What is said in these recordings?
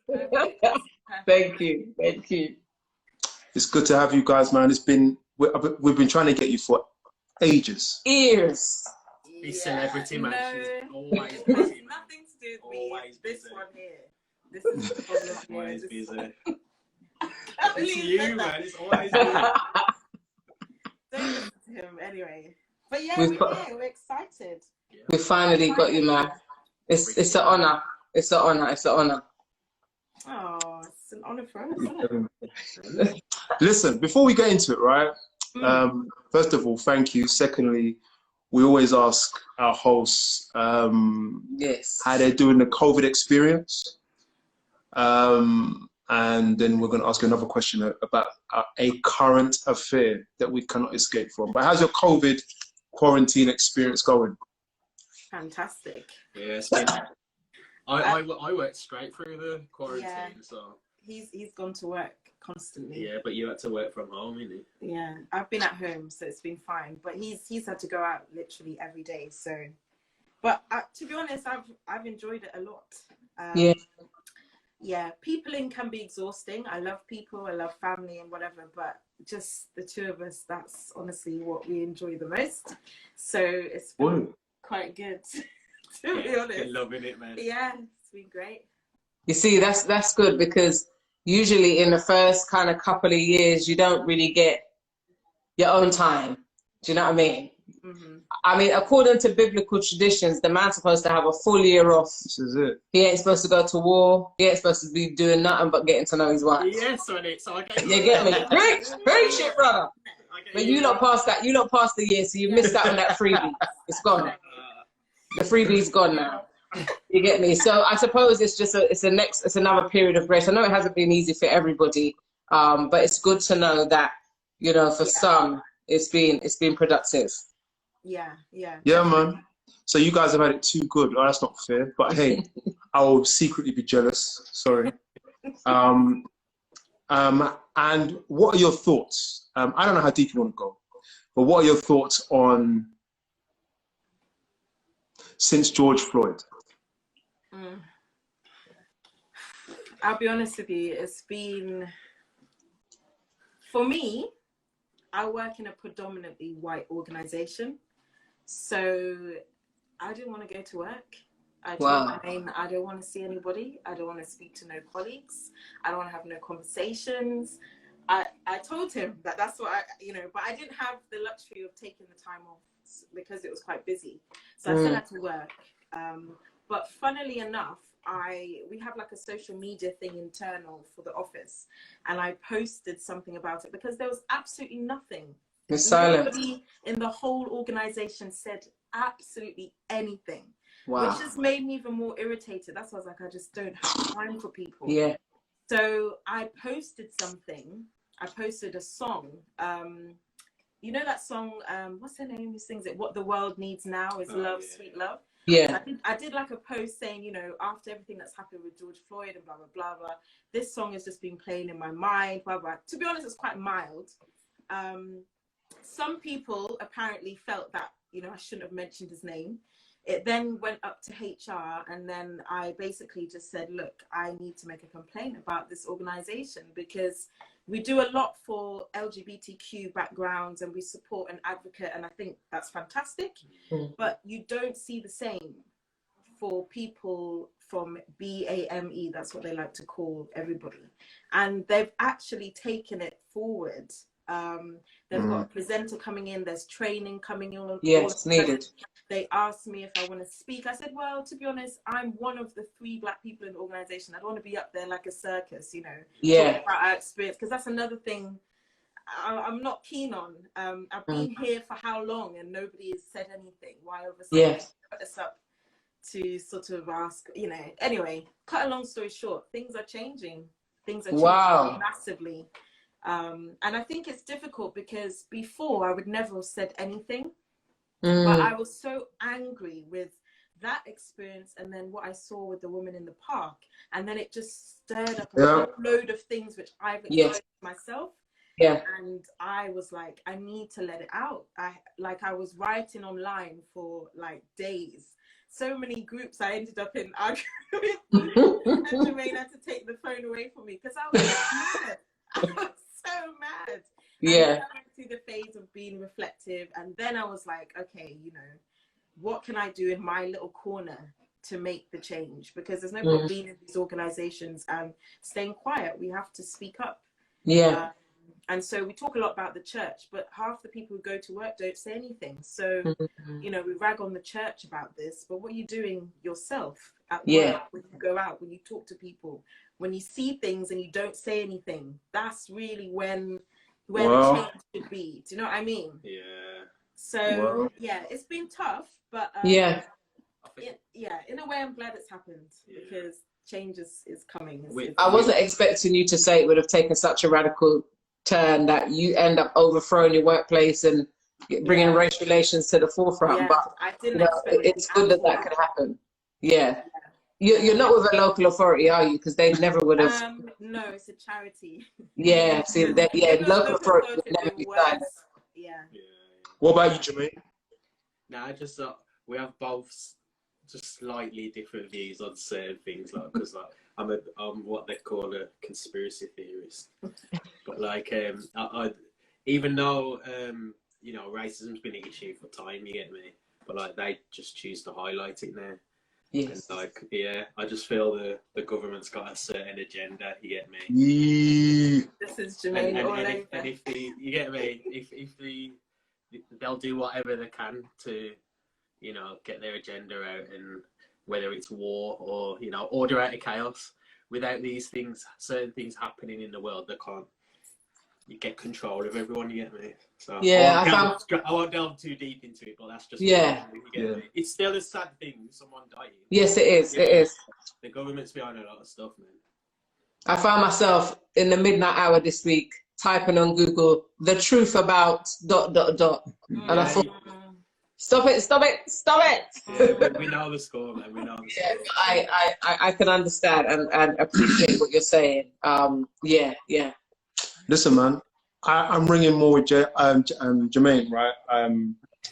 Perfect. Thank you. Thank you. It's good to have you guys, man. We've been trying to get you for ages. Ears. Yeah, He's celebrity, man. no, She's always it has busy, man. nothing to do with me. Always This busy. one here. This is the problem here. Always This- busy. I It's believe you, that. man. It's always you. Don't listen to him anyway. But yeah, We've we're got- here. We're excited. We finally got you, man. It's an honor. It's an honor. It's an honor. Oh, it's an honor for us, isn't it? Listen, before we get into it, right? First of all, thank you. Secondly, we always ask our hosts Yes. how they're doing the COVID experience. And then we're going to ask you another question about a current affair that we cannot escape from. But how's your COVID quarantine experience going? Fantastic. Yeah, it's been. I worked straight through the quarantine, Yeah. so He's gone to work constantly. yeah. But you had to work from home, didn't you? Yeah, I've been at home, so it's been fine. But he's had to go out literally every day. So, but to be honest, I've enjoyed it a lot. Yeah. Yeah, peopling can be exhausting. I love people, I love family and whatever, but just the two of us, that's honestly what we enjoy the most. So it's been quite good, to be honest. Been loving it, man. Yeah, it's been great. You see, that's good because usually in the first kind of couple of years, you don't really get your own time. Do you know what I mean? Mm-hmm. I mean, according to biblical traditions, the man's supposed to have a full year off. This is it. He ain't supposed to go to war. He ain't supposed to be doing nothing but getting to know his wife. Yes, on it. So I get You get me? Preach it, brother. But you not past that. You not past the year, so you missed out on that freebie. It's gone. The freebie's gone now. You get me? So I suppose it's just it's another period of grace. I know it hasn't been easy for everybody, but it's good to know that, you know, for some it's been productive. Yeah. Yeah, man. So you guys have had it too good. Oh, that's not fair. But hey, I will secretly be jealous. Sorry. And what are your thoughts? I don't know how deep you want to go, but what are your thoughts on since George Floyd? I'll be honest with you, it's been, for me, I work in a predominantly white organization. So I didn't want to go to work. I don't want to see anybody. I don't want to speak to no colleagues. I don't want to have no conversations. I told him that's what but I didn't have the luxury of taking the time off because it was quite busy. So I still had to work. But funnily enough, we have like a social media thing internal for the office, and I posted something about it because there was absolutely nothing. It's silent. Nobody in the whole organization said absolutely anything. Wow. Which just made me even more irritated. That's why I was like, I just don't have time for people. Yeah. So I posted something. I posted a song. You know that song, what's her name who sings it? What the World Needs Now is Love, Sweet Love. Yeah. I did like a post saying, after everything that's happened with George Floyd and blah, blah, blah, blah, this song has just been playing in my mind, blah, blah. To be honest, it's quite mild. Some people apparently felt that, I shouldn't have mentioned his name. It then went up to HR, and then I basically just said, look, I need to make a complaint about this organization because we do a lot for LGBTQ backgrounds and we support an advocate, and I think that's fantastic. But you don't see the same for people from BAME, that's what they like to call everybody. And they've actually taken it forward. They've got a presenter coming in, there's training coming in. Yes, needed. They asked me if I want to speak. I said, well, to be honest, I'm one of the 3 Black people in the organization. I don't want to be up there like a circus, Yeah. talking about our experience, because that's another thing I'm not keen on. I've been here for how long and nobody has said anything. Why all of a sudden they put us up to sort of ask, Anyway, cut a long story short, things are changing. Things are changing massively. And I think it's difficult because before I would never have said anything. But I was so angry with that experience and then what I saw with the woman in the park. And then it just stirred up a whole load of things which I've experienced myself. Yeah. And I was like, I need to let it out. I was writing online for like days so many groups I ended up in arguing with, and Jermaine had to take the phone away from me because I was mad. I was so mad. Yeah. And then I went through the phase of being reflective, and then I was like, okay, you know, what can I do in my little corner to make the change? Because there's no point being in these organizations and staying quiet. We have to speak up. Yeah. And so we talk a lot about the church, but half the people who go to work don't say anything. So, you know, we rag on the church about this, but what are you doing yourself at work, when you go out, when you talk to people, when you see things and you don't say anything? That's really where the change should be. Do you know what I mean? Yeah. So, yeah, it's been tough, but Yeah. In a way, I'm glad it's happened because change is coming. I wasn't expecting you to say it would have taken such a radical turn that you end up overthrowing your workplace and bringing race relations to the forefront. But I didn't expect it's good that could happen. Yeah. You're not with a local authority, are you? Because they never would have. No, it's a charity. Yeah. See that. Yeah. Local authority would never be signed. Yeah. What about you, Jermaine? No, I just we have both just slightly different views on certain things, like because like I'm what they call a conspiracy theorist, but like I even though you know racism's been an issue for time, you get me, but like they just choose to highlight it now. Yes. And like I just feel the government's got a certain agenda, you get me. Yeah. This is Jermaine all over. And if you get me, if they'll do whatever they can to, you know, get their agenda out, and whether it's war or, you know, order out of chaos. Without these things, certain things happening in the world, they can't. You get control of everyone. You get me? So Yeah, I won't delve too deep into it, but that's just Yeah. me, you get me? It's still a sad thing, someone dying. Yes, it is. It is. The government's behind a lot of stuff, man. I found myself in the midnight hour this week typing on Google the truth about ... And I thought, stop it. Yeah, we know the score, man. We know the score. Yeah, I can understand and appreciate what you're saying. Yeah. Listen, man, I'm ringing more with Jermaine, right?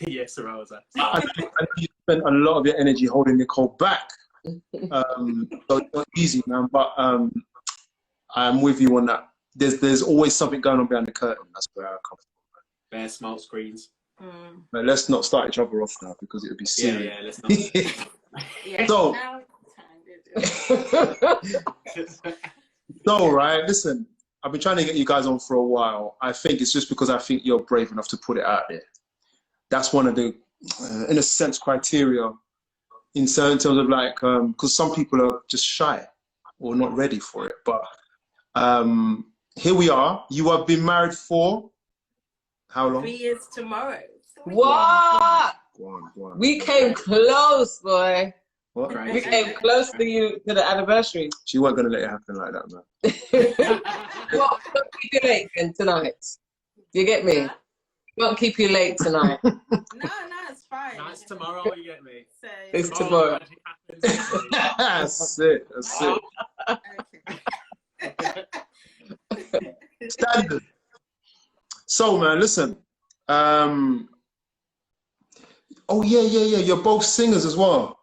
Yes, Rosa. I know you spent a lot of your energy holding Nicole back. So it's not easy, man, but I'm with you on that. There's always something going on behind the curtain. That's where I come from. Bare smoke screens. But let's not start each other off now because it would be serious. Yeah, let's not. So, no, right? Listen, I've been trying to get you guys on for a while. I think it's just because I think you're brave enough to put it out there. That's one of the, in a sense, criteria in terms of like, because some people are just shy or not ready for it. But here we are. You have been married for how long? 3 years tomorrow. What? Go on. We came close, boy. What? We came close to the anniversary. She wasn't going to let it happen like that, man. Well, don't keep you late then tonight. You get me? Won't keep you late tonight. No, it's fine. No, it's tomorrow, you get me? So, It's tomorrow. That's it. okay. Standard. So, man, listen. Oh, yeah. You're both singers as well.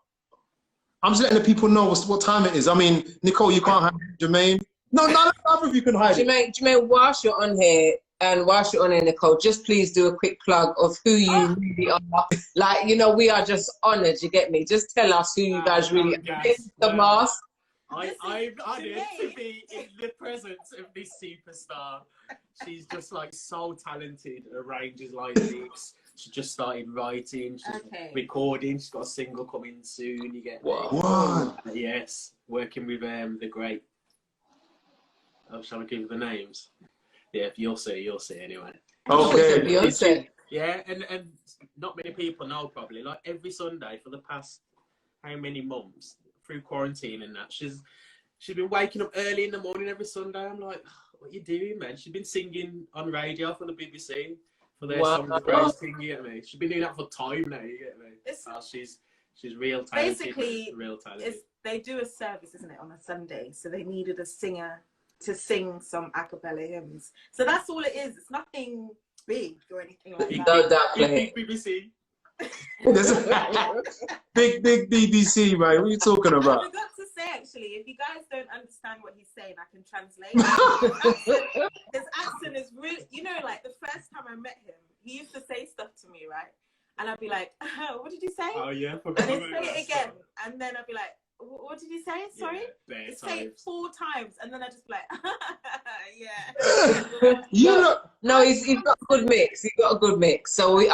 I'm just letting the people know what time it is. I mean, Nicole, you can't hide it. Jermaine. No, none of you can hide it. Jermaine, whilst you're on here, and whilst you're on here, Nicole, just please do a quick plug of who you really are. Like, you know, we are just honoured, you get me? Just tell us who you guys really are. The mask. I'm honoured to be in the presence of this superstar. She's just like so talented, arranges like this. She just started writing, she's recording, she's got a single coming soon, you get me? What? Yes, working with the great, shall I give you the names? Yeah, you'll see anyway. Okay. Beyonce. Yeah, and not many people know probably, like every Sunday for the past how many months, through quarantine and that, she's been waking up early in the morning every Sunday. I'm like, what you doing, man? She's been singing on radio for the BBC. For their song of praise thing, you get me? She's been doing that for time now, you get me? She's real talented. Basically, real talented. They do a service, isn't it, on a Sunday? So they needed a singer to sing some a cappella hymns. So that's all it is. It's nothing big or anything like that. No doubt. BBC. Big BBC, man. What are you talking I about? forgot to say, actually, if you guys don't understand what he's saying, I can translate. His accent is really, you know, like the first time I met him, he used to say stuff to me, right? And I'd be like, what did you say? Oh yeah, And he'd say it again. And then I'd be like, what did you say? Sorry? Yeah, He'd say it 4 times. And then I'd just be like, yeah. You look. No, he's got a good mix. He's got a good mix. So we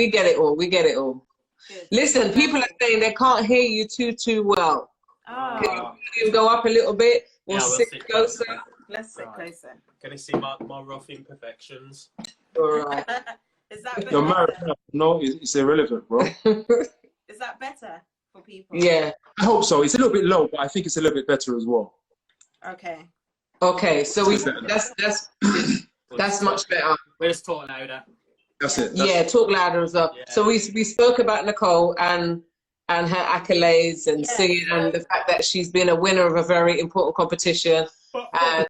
get it all. We get it all. Good. Listen, people are saying they can't hear you too well. Oh, Can you go up a little bit or Yeah, we'll sit sit closer? let's sit Right. closer. Can you see my rough imperfections? All right. Is that You're married better? now. No, it's irrelevant, bro. Is that better for people? Yeah. I hope so. It's a little bit low, but I think it's a little bit better as well. Okay. Okay. So that's much better. We'll just talk louder. That's it. Yeah. Talk louder as well. Yeah. So we spoke about Nicole and her accolades and Yes. singing and the fact that she's been a winner of a very important competition. And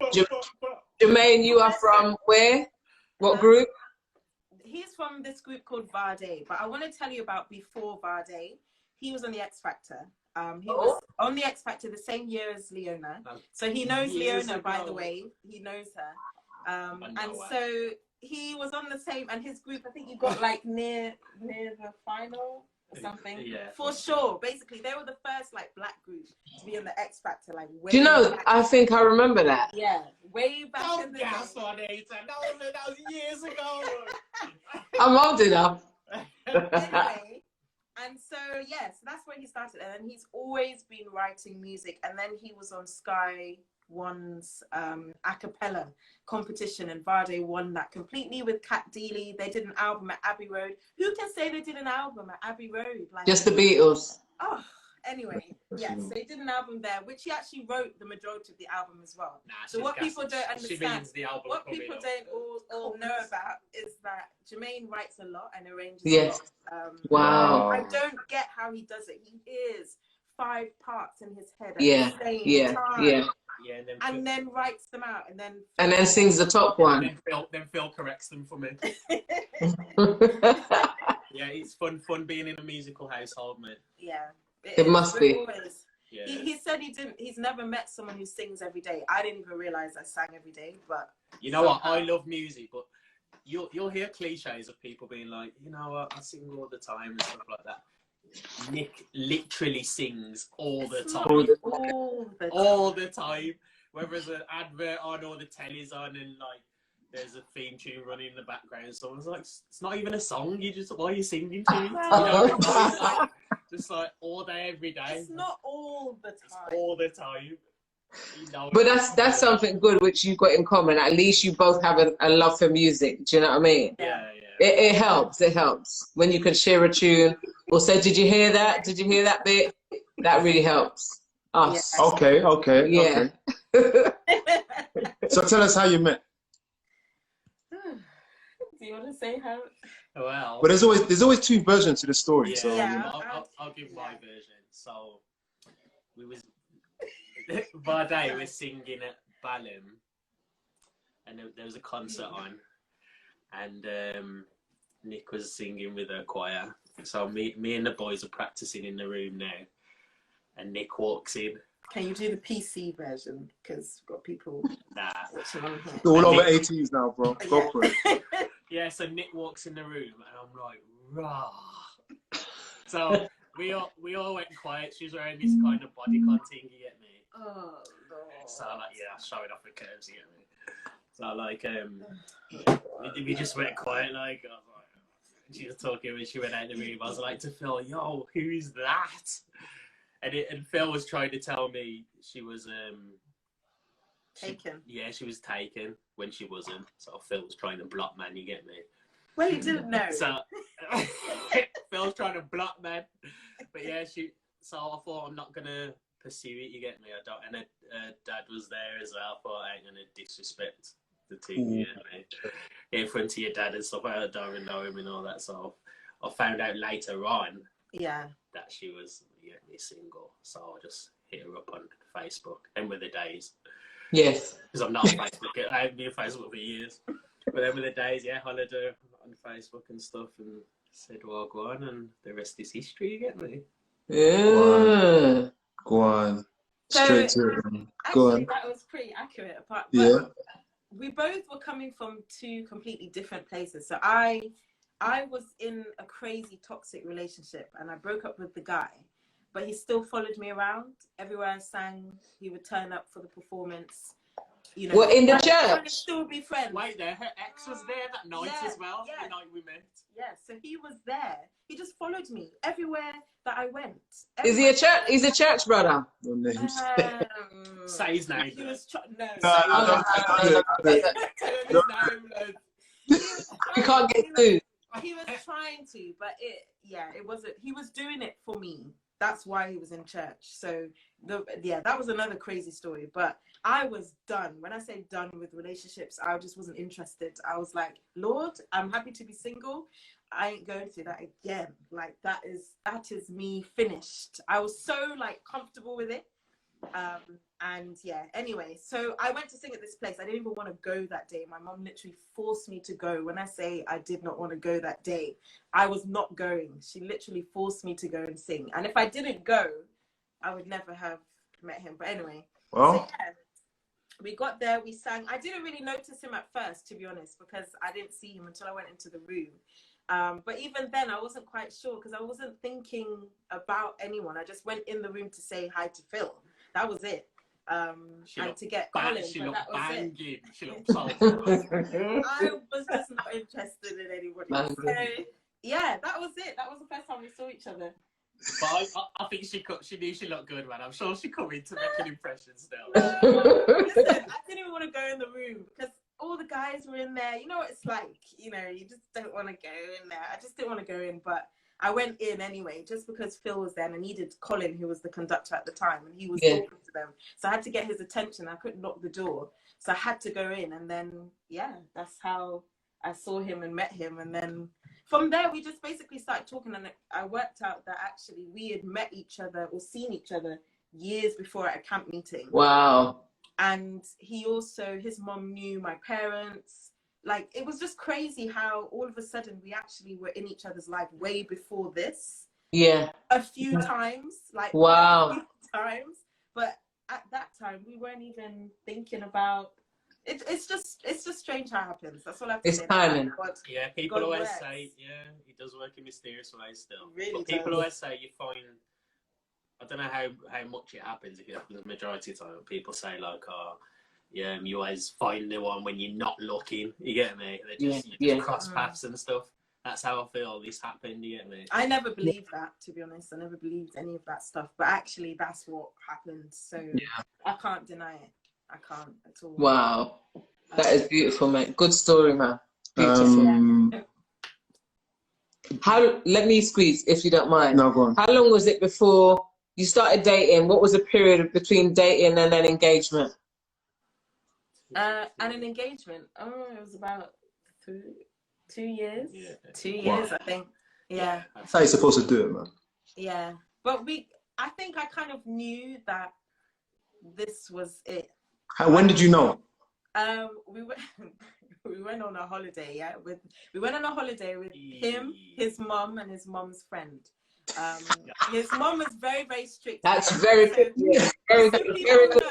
Jermaine, you are from where? What group? He's from this group called Varday, but I want to tell you about before Varday. He was on the X Factor. He was on the X Factor the same year as Leona. So he knows Years Leona, by ago. the way. He knows her. And her. so he was on the same, and his group, I think he got like near the final or something. Yeah. For sure. Basically, they were the first like black group to be on the X Factor. Like, way Do you know? back. I think I remember that. Yeah, way back in Don't the gas day. on it. That was years ago. I'm old enough. Anyway, and so yes, that's where he started, and then he's always been writing music. And then he was on Sky One's a cappella competition, and Varday won that completely with Cat Deeley. They did an album at Abbey Road. Who can say they did an album at Abbey Road? Like, Just the Beatles. oh, anyway, yes, so he did an album there, which he actually wrote the majority of the album as well. Nah, So she's what gassing. people don't She understand, means the album what coming people up. don't all know about is that Jermaine writes a lot and arranges Yes. a lot. Wow. I don't get how he does it. He hears 5 parts in his head at Yeah, the same yeah, time, yeah. Yeah, and then writes them out, and then And then sings the top one. Then Phil corrects them for me. Yeah, it's fun being in a musical household, man. yeah, It must be. always. Yeah. He said he's never met someone who sings every day. I didn't even realize I sang every day, but You know what? I love music, but you'll hear cliches of people being like, you know what, I sing all the time and stuff like that. Nick literally sings all the it's time. not all the time. Whether there's an advert on or the telly's on and like there's a theme tune running in the background, someone's like, it's not even a song, why are you singing to it? You know, just like all day, every day. It's not all the It's time. all the time. You know, But that's something good which you've got in common. At least you both have a love for music. Do you know what I mean? Yeah. It helps. It helps when you can share a tune or say, "Did you hear that? Did you hear that bit?" That really helps us. Yeah. Okay. Yeah. So tell us how you met. Do you want to say how? Well, But there's always 2 versions to the story. yeah, So Yeah. I'll give my version. So we was Varday was singing at Balham, and there was a concert on, and Nick was singing with a choir. So me and the boys are practicing in the room now, and Nick walks in. Can you do the PC version? Because we've got people Nah. watching on here. all over 18s now, bro. Go for it. Yeah, so Nick walks in the room, and I'm like, rah. So we all went quiet. She was wearing this kind of bodycon thing, you get me? Oh, Lord. So like, yeah, showing off the curves, you get me? So like, we just went quiet, like, I was like, she was talking when she went out the room. I was like to Phil, yo, who's that? And Phil was trying to tell me she was Taken. Yeah, she was taken when she wasn't. So Phil was trying to block man, you get me? Well, you didn't know. So Phil's trying to block man, but yeah, so I thought I'm not gonna pursue it. You get me? I don't. And Dad was there as well. I thought I ain't gonna disrespect the team. You get me? In front of your dad and stuff. I don't even know him and all that. So I found out later on Yeah. that she was single. So I just hit her up on Facebook. And with the days, Yes. because I'm not on Facebook. I haven't been on Facebook for years. But then with the days, yeah, holiday on Facebook and stuff, and Said, well, go on, and the rest is history, you get me? Yeah. Go on. So, Straight to it. Man. Go actually, on. that was pretty accurate. But Yeah. we both were coming from two completely different places. So I was in a crazy toxic relationship, and I broke up with the guy, but he still followed me around everywhere I sang. He would turn up for the performance. You know, Well, in the and church. still be friends. Wait there, her ex was there that night Yeah, as well, yeah. the night we met. Yeah, so he was there. He just followed me everywhere that I went. Is he a church? He's a church brother. No names. Say his name. He was no. No, no, no, Tell him his name, lad. You can't get sued. He was trying to, but it wasn't. He was doing it for me. That's why he was in church. So that was another crazy story. But I was done. When I say done with relationships, I just wasn't interested. I was like, Lord, I'm happy to be single. I ain't going through that again. Like that is me finished. I was so like comfortable with it. And yeah, anyway, so I went to sing at this place. I didn't even want to go that day. My mom literally forced me to go. When I say I did not want to go that day, I was not going. She literally forced me to go and sing. And if I didn't go, I would never have met him. But anyway, Well, so yeah, we got there, we sang. I didn't really notice him at first, to be honest, because I didn't see him until I went into the room. But even then, I wasn't quite sure because I wasn't thinking about anyone. I just went in the room to say hi to Phil. That was it. And to get Colin, but that was it. She looked so I was just not interested in anybody. So, yeah, that was it. That was the first time we saw each other. But I think she knew she looked good, man. I'm sure she come in to make an impression still. Listen, I didn't even want to go in the room because all the guys were in there. You know what it's like. You know, you just don't want to go in there. I just didn't want to go in, but I went in anyway, just because Phil was there and I needed Colin, who was the conductor at the time, and he was talking to them. So I had to get his attention. I couldn't lock the door. So I had to go in. And then, yeah, that's how I saw him and met him. And then from there, we just basically started talking. And I worked out that actually we had met each other or seen each other years before at a camp meeting. Wow. And his mom knew my parents. Like, it was just crazy how all of a sudden we actually were in each other's life way before this. Yeah. A few times. Like, wow. A few times. But at that time, we weren't even thinking about it. It's just strange how it happens. That's all I have to say. It's timing. Yeah, people always say, it does work in mysterious ways still. Really but people always say you find, I don't know how much it happens, if it happens the majority of the time. People say, like, you always find the one when you're not looking. You get me? You just cross paths and stuff. That's how I feel this happened. You get me? I never believed that, to be honest. I never believed any of that stuff. But actually, that's what happened. So I can't deny it. I can't at all. Wow. That is beautiful, mate. Good story, man. Beautiful. Let me squeeze, if you don't mind. No, go on. How long was it before you started dating? What was the period between dating and then engagement? And an engagement. Oh, it was about 2 years. Yeah. 2 years, I think. Yeah. That's how you're supposed to do it, man. Yeah. But I think I kind of knew that this was it. When did you know? We went on a holiday. Yeah, we went on a holiday with him, his mom, and his mom's friend. His mom was very, very strict. That's very good. Very good. Very good.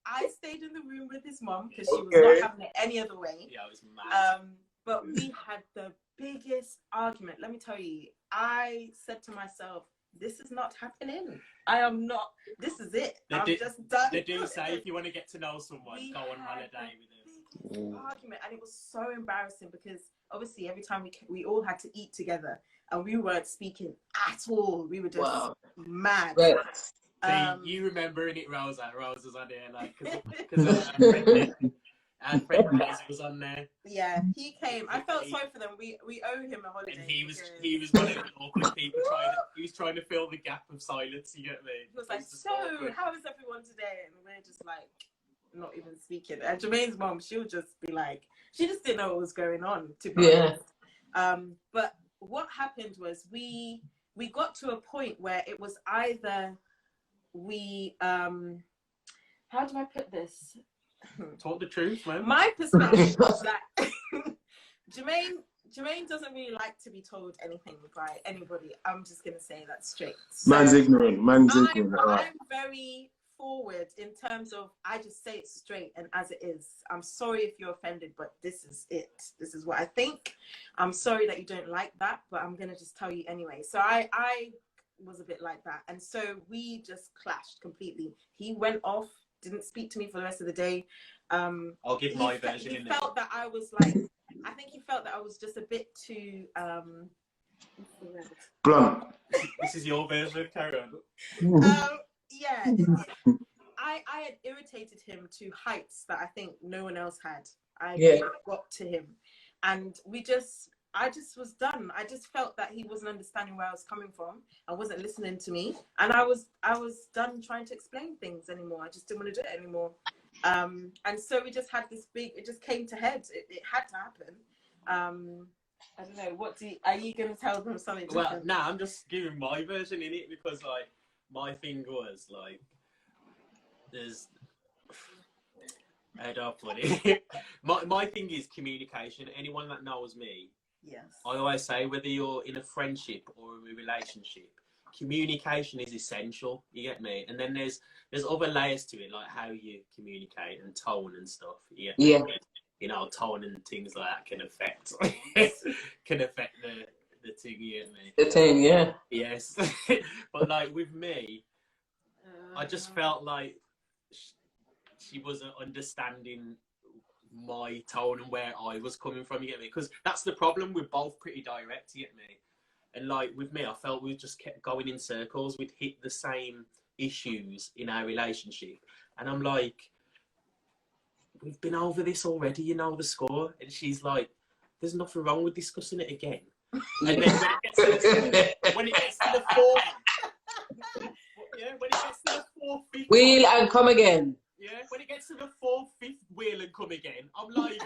I stayed in the room with his mom because she was not having it any other way. Yeah, I was mad. But we had the biggest argument. Let me tell you, I said to myself, this is not happening. I am not. This is it. I'm just done. They do say if you want to get to know someone, go on holiday with them. Argument, and it was so embarrassing because obviously every time we all had to eat together and we weren't speaking at all. We were just mad. Right. You remembering it, Rosa? Rose was on there, like, because our friend Rosa was on there. Yeah, he came. I felt sorry for them. We owe him a holiday. And he was one of the awkward people he was trying to fill the gap of silence. You get me? He was like, "So, how is everyone today?" And we're just like, not even speaking. And Jermaine's mom, she'll just be like, she just didn't know what was going on, to be honest. But what happened was we got to a point where it was either we how do I put this? Talk the truth, man. My perspective was that Jermaine doesn't really like to be told anything by anybody. I'm just gonna say that straight. Man's ignorant. Man's ignorant. All right. I'm very forward in terms of I just say it straight and as it is. I'm sorry if you're offended, but this is it. This is what I think. I'm sorry that you don't like that, but I'm gonna just tell you anyway. So I was a bit like that, and so we just clashed completely. He went off, didn't speak to me for the rest of the day. I'll give my version. He felt that I was like, I think he felt that I was just a bit too Blunt. This is your version, carry on. yeah, I had irritated him to heights that I think no one else had. I got to him, and I just was done. I just felt that he wasn't understanding where I was coming from. I wasn't listening to me, and I was done trying to explain things anymore. I just didn't want to do it anymore. And so we just had this big. It just came to head. It had to happen. I don't know. Are you going to tell them something different? Well, nah, I'm just giving my version in it because like my thing was like there's. How do I put it? my thing is communication. Anyone that knows me. Yes. I always say whether you're in a friendship or a relationship, communication is essential. You get me? And then there's other layers to it, like how you communicate and tone and stuff. Yeah. You know, tone and things like that can affect the thing. You get me? The thing, yeah. Yes. But like with me, I just felt like she wasn't understanding my tone and where I was coming from, you get me? Because that's the problem, we're both pretty direct, you get me? And like with me, I felt we just kept going in circles, we'd hit the same issues in our relationship. And I'm like, we've been over this already, you know the score. And she's like, there's nothing wrong with discussing it again. And then when it gets to the fourth, fifth, wheel and come again. Yeah, when it gets to the fourth, fifth wheel and come again, I'm like,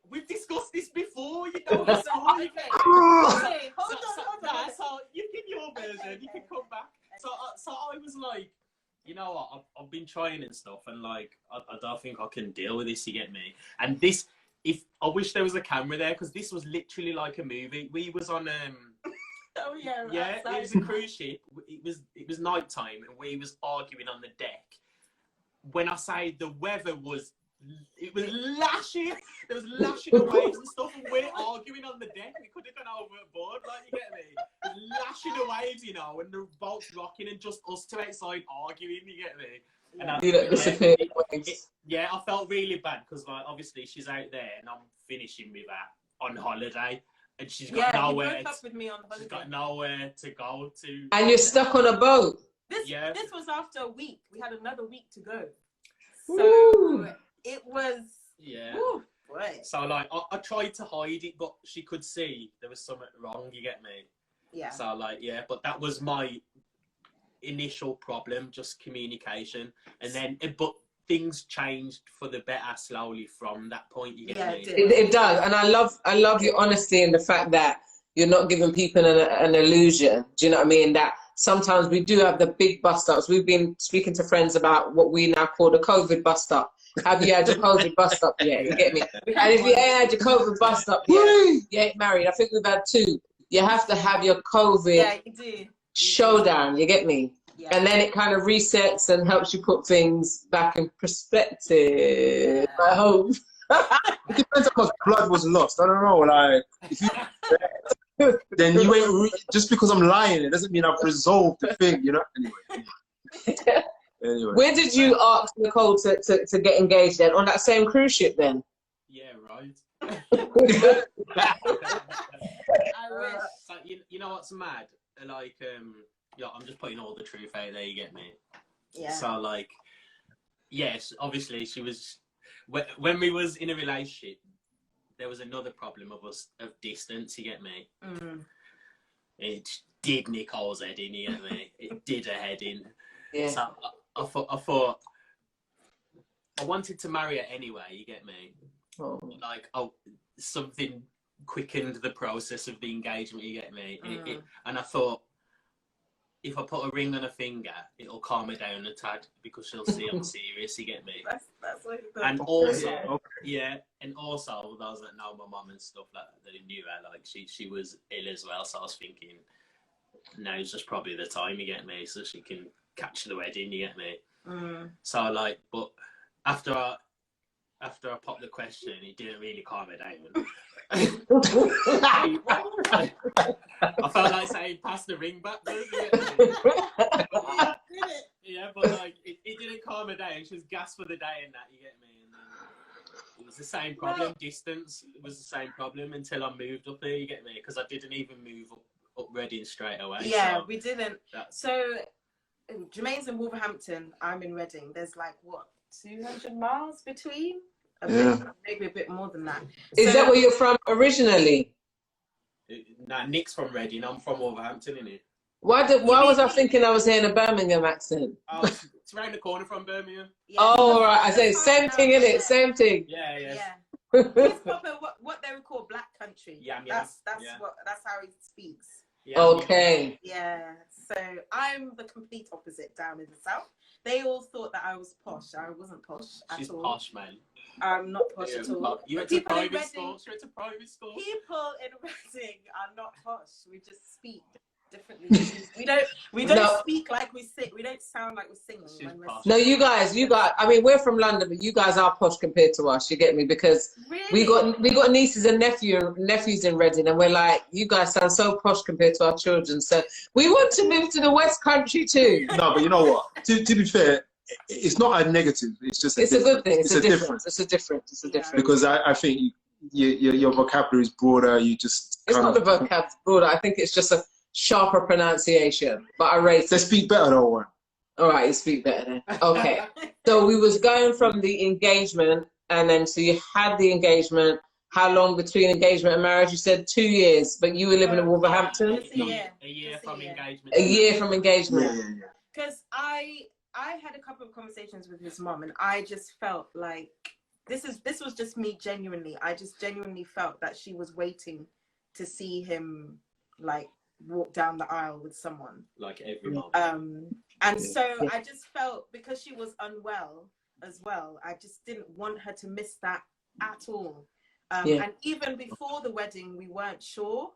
we've discussed this before, you know. Okay, hold on. So you give your version, you can come back. So I was like, you know what, I've been trying and stuff, and like, I don't think I can deal with this, you get me? And this, I wish there was a camera there, because this was literally like a movie. We was on, oh yeah, right. Yeah, it was a cruise ship. It was night time, and we was arguing on the deck. When I say the weather was, it was lashing. There was lashing of waves and stuff, and we're arguing on the deck. We could have gone overboard, like, you get me? It was lashing of waves, you know, and the boat's rocking, and just us two outside arguing, you get me? And I felt really bad because, like, obviously she's out there, and I'm finishing with her on holiday, and she's got nowhere. You broke up with me on holiday. She's got nowhere to go to. And you're stuck on a boat. This was after a week. We had another week to go. So it was. Yeah. Woo, boy. So like I tried to hide it, but she could see there was something wrong. You get me? Yeah. So like but that was my initial problem, just communication, and then but things changed for the better slowly from that point. You get me? It does, and I love your honesty and the fact that you're not giving people an illusion. Do you know what I mean? That sometimes we do have the big bust ups. We've been speaking to friends about what we now call the COVID bust up. Have you had your COVID bust up yet? You get me? And if you ain't had your COVID bust up yet, you ain't married. I think we've had 2. You have to have your COVID showdown. You get me? Yeah. And then it kind of resets and helps you put things back in perspective. Yeah. I hope. It depends because blood was lost. I don't know. Like, if you, then you ain't. Just because I'm lying, it doesn't mean I've resolved the thing. You know. Anyway. Where did you ask Nicole to get engaged then? On that same cruise ship then? Yeah, right. I wish. So, you know what's mad? Like, I'm just putting all the truth out there, you get me? Yeah. So, like, yes, obviously she was, when we was in a relationship, there was another problem of distance, you get me? Mm. It did Nicole's head in, you get me? It did her head in. Yeah. So I thought I wanted to marry her anyway, you get me? Oh. Like, something quickened the process of the engagement, you get me? And I thought, if I put a ring on her finger, it'll calm her down a tad because she'll see I'm serious, you get me? That's what and also, Yeah, and also those that know my mum and stuff like that, they knew her, like she was ill as well. So I was thinking, now's just probably the time, you get me, so she can catch the wedding, you get me. So like, but after I popped the question, it didn't really calm me down. I felt like saying, pass the ring back, doesn't it? Yeah, but like it didn't calm her down. She was gassed for the day and that, you get me. And then it was the same problem. Distance was the same problem until I moved up here, you get me, because I didn't even move up Reading straight away. Yeah, so we didn't. So Jermaine's in Wolverhampton, I'm in Reading. There's like what, 200 miles between? Maybe a bit more than that. Is that where you're from originally? Nah, Nick's from Reading. I'm from Wolverhampton, innit? Why was I thinking I was hearing a Birmingham accent? Oh, it's around the corner from Birmingham. Yeah, oh, right. I say same thing, innit? Same thing. Yeah. He's proper what they would call black country. Yeah. That's how he speaks. Yeah, okay. Yeah. So I'm the complete opposite down in the south. They all thought that I was posh. I wasn't posh at all. She's posh, man. I'm not posh at all. You went to private school. She went to private school. People in Reading are not posh. We just speak differently. we don't speak like we sing. We don't sound like we're singing when we're singing. No, you guys. I mean, we're from London, but you guys are posh compared to us. You get me? Because we got nieces and nephews in Reading, and we're like, you guys sound so posh compared to our children. So we want to move to the West Country too. No, but you know what? To be fair, it's not a negative. It's just a good thing. It's a difference. It's a difference. Because I think your vocabulary is broader. You just it's not the vocab broader. I think it's just a sharper pronunciation, but I rate They speak better though, one. All right, you speak better then. Okay. So we was going from the engagement, and then so you had the engagement. How long between engagement and marriage? You said 2 years, but you were living in Wolverhampton? A year from engagement. A year from engagement. Yeah. Because I had a couple of conversations with his mom, and I just felt like this was just me genuinely. I just genuinely felt that she was waiting to see him like walk down the aisle with someone, like every mom. So I just felt, because she was unwell as well, I just didn't want her to miss that at all. And even before the wedding, we weren't sure.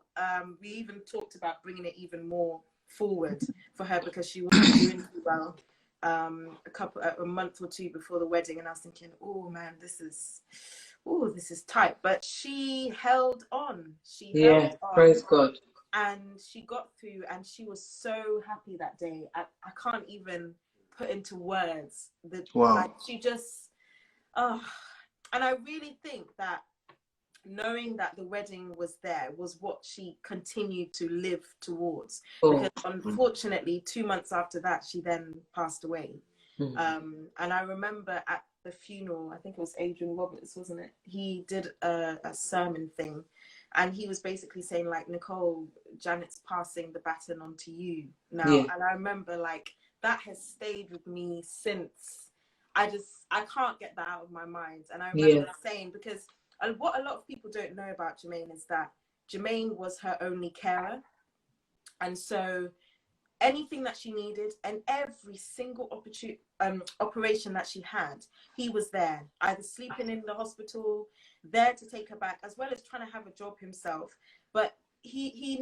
We even talked about bringing it even more forward for her, because she wasn't doing too well a month or two before the wedding, and I was thinking, oh man, this is tight. But she held on. Praise God. And she got through, and she was so happy that day. I can't even put into words like she just and I really think that knowing that the wedding was there was what she continued to live towards. Because unfortunately 2 months after that, she then passed away. And I remember at the funeral, I think it was Adrian Roberts, wasn't it? He did a sermon thing, and he was basically saying like, Nicole, Janet's passing the baton on to you now. And I remember like that has stayed with me since. I can't get that out of my mind. And I remember saying, because what a lot of people don't know about Jermaine is that Jermaine was her only carer. And so anything that she needed, and every single operation that she had, he was there, either sleeping in the hospital, there to take her back, as well as trying to have a job himself. But he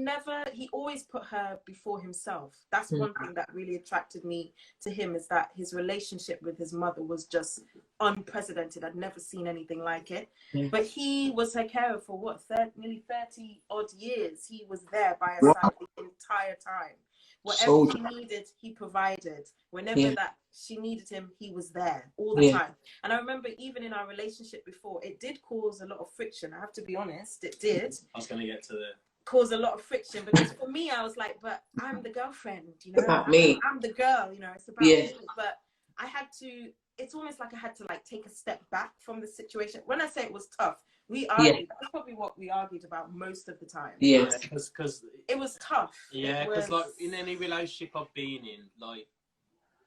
always put her before himself. That's one thing that really attracted me to him, is that his relationship with his mother was just unprecedented. I'd never seen anything like it. But he was her carer for what, nearly 30 odd years. He was there by her side the entire time. Whatever she needed, he provided. Whenever that she needed him, he was there all the time. And I remember even in our relationship before, it did cause a lot of friction. I have to be honest, it did. I was going to get to the... Cause a lot of friction, because for me, I was like, but I'm the girlfriend, you know. About me. I'm the girl, you know. It's about me. But I had to. It's almost like I had to like take a step back from the situation. When I say it was tough, we argued. That's probably what we argued about most of the time. Because it was tough. Yeah, because like in any relationship I've been in, like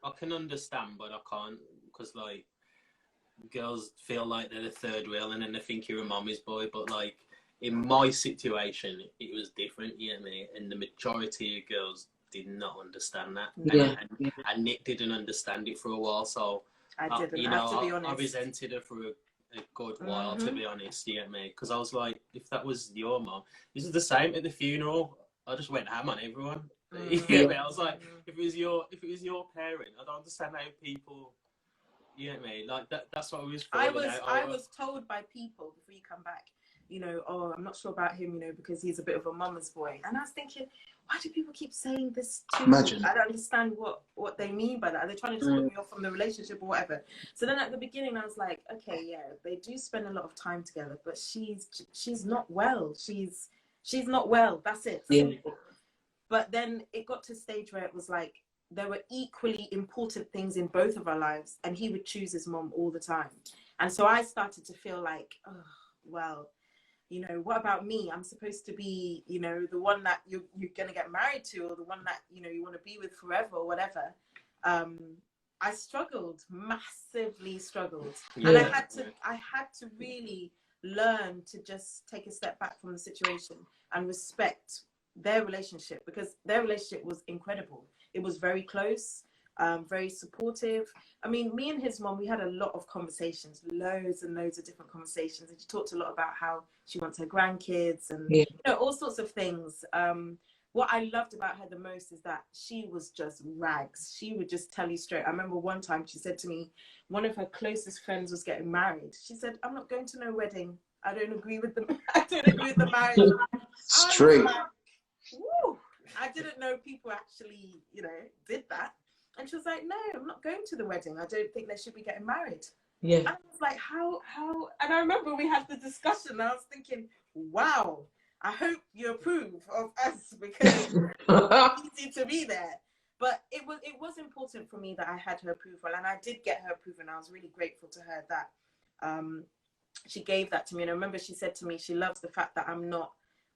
I can understand, but I can't, because like girls feel like they're the third wheel, and then they think you're a mommy's boy. But like in my situation, it was different, you know what I mean? And the majority of girls did not understand that. And Nick didn't understand it for a while, so I didn't, you I have to know, be honest. I resented her for a good while, to be honest. You get me? Because I was like, if that was your mom, this is the same at the funeral. I just went ham on everyone. You get me? I was like, if it was your parent, I don't understand how people. You get me? Like that's what I was. I was told by people before you come back, you know, oh, I'm not sure about him, you know, because he's a bit of a mama's boy. And I was thinking, why do people keep saying this to me? I don't understand what they mean by that. Are they trying to just put me off from the relationship or whatever? So then at the beginning, I was like, okay, yeah, they do spend a lot of time together, but she's not well. She's not well. That's it. Yeah. But then it got to a stage where it was like, there were equally important things in both of our lives, and he would choose his mom all the time. And so I started to feel like, oh, well, you know, what about me? I'm supposed to be, you know, the one that you're going to get married to, or the one that, you know, you want to be with forever or whatever. I struggled, massively struggled. Yeah. And I had to really learn to just take a step back from the situation and respect their relationship, because their relationship was incredible. It was very close, very supportive. I mean, me and his mom, we had a lot of conversations, loads and loads of different conversations. And she talked a lot about how she wants her grandkids and you know, all sorts of things. What I loved about her the most is that she was just rags. She would just tell you straight. I remember one time she said to me, one of her closest friends was getting married. She said, I'm not going to no wedding. I don't agree with the marriage. Straight. Woo! I didn't know people actually, you know, did that. And she was like, no, I'm not going to the wedding. I don't think they should be getting married. Yeah. And I was like, how? And I remember we had the discussion, and I was thinking, wow, I hope you approve of us, because it's easy to be there. But it was important for me that I had her approval, and I did get her approval, and I was really grateful to her that she gave that to me. And I remember she said to me, she loves the fact that I'm not,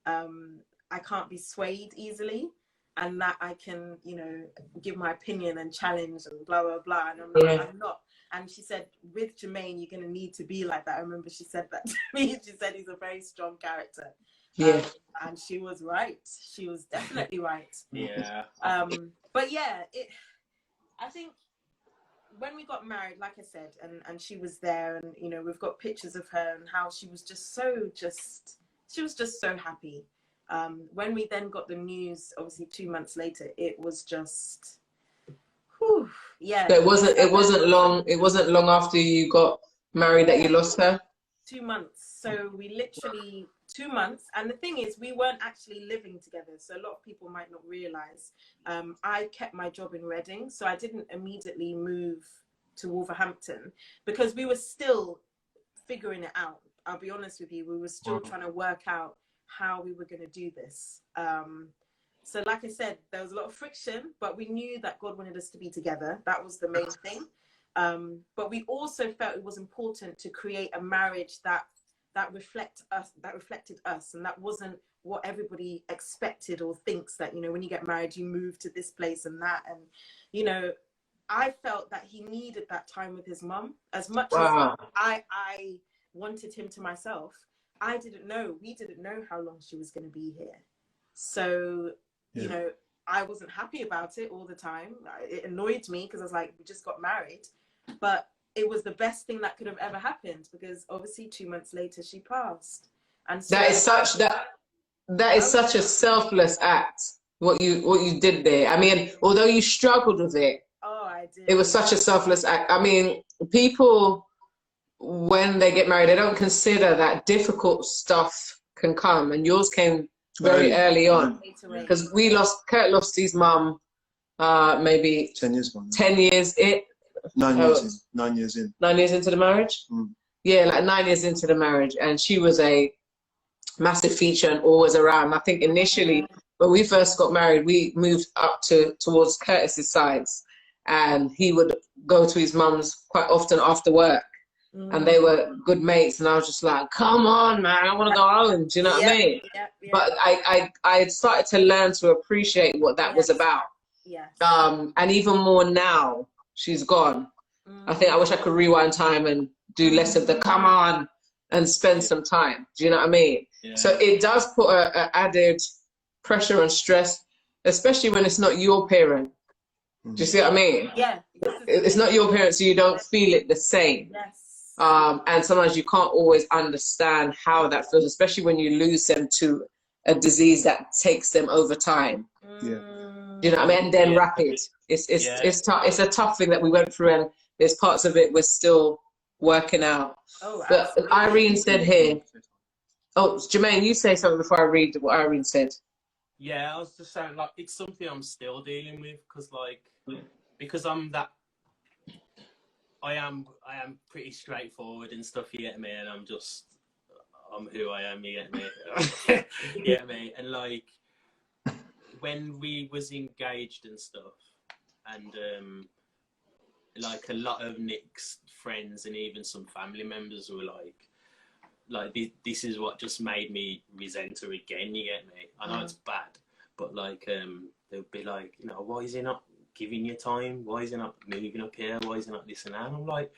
I can't be swayed easily, and that I can, you know, give my opinion and challenge and blah, blah, blah. And I'm like, I'm not. And she said, with Jermaine, you're going to need to be like that. I remember she said that to me. She said he's a very strong character. Yeah. And she was right. She was definitely right. Yeah. But yeah, I think when we got married, like I said, and she was there, and, you know, we've got pictures of her and how she was just so happy. When we then got the news, obviously 2 months later, it was just, whew, yeah. So it wasn't long after you got married that you lost her? 2 months. So we literally 2 months. And the thing is, we weren't actually living together. So a lot of people might not realize. I kept my job in Reading, so I didn't immediately move to Wolverhampton, because we were still figuring it out. I'll be honest with you, we were still trying to work out how we were going to do this. So like I said, there was a lot of friction, but we knew that God wanted us to be together. That was the main thing. But we also felt it was important to create a marriage that reflected us, and that wasn't what everybody expected or thinks, that, you know, when you get married, you move to this place and that. And, you know, I felt that he needed that time with his mum as much as I wanted him to myself. We didn't know how long she was going to be here. So, you know, I wasn't happy about it all the time. It annoyed me, because I was like, we just got married. But it was the best thing that could have ever happened, because obviously 2 months later she passed. And so that is such a selfless act, what you did there. I mean, although you struggled with it, I did. It was such a selfless act. I mean, people, when they get married, they don't consider that difficult stuff can come, and yours came very early on, because Kurt lost his mum maybe 10 years ago. 10 years 9 years in. 9 years in. 9 years into the marriage. Yeah, like 9 years into the marriage, and she was a massive feature and always around. I think initially when we first got married, we moved up towards Curtis's sides, and he would go to his mum's quite often after work. And they were good mates, and I was just like, come on, man, I want to go home. Do you know what I mean? But I started to learn to appreciate what that was about. And even more now she's gone. I think I wish I could rewind time and do less of the come on and spend some time. Do you know what I mean? So it does put a added pressure and stress, especially when it's not your parent. Do you see what I mean? Yeah. It's not your parent, so you don't feel it the same. Yes. And sometimes you can't always understand how that feels, especially when you lose them to a disease that takes them over time. Yeah. You know what I mean? And then Yeah. rapid. Yeah. It's tough. It's a tough thing that we went through, and there's parts of it we're still working out. Oh, But absolutely. Irene said here. Oh, Jermaine, you say something before I read what Irene said. Yeah, I was just saying, like, it's something I'm still dealing with because I am pretty straightforward and stuff. You get me, and I'm who I am. You get me, you get me, and like when we was engaged and stuff, and like a lot of Nick's friends and even some family members were like this is what just made me resent her again. You get me? I know it's bad, but like they'll be like, you know, why is he not giving you time? Why is he not moving up here? Why is he not this and that? And I'm like,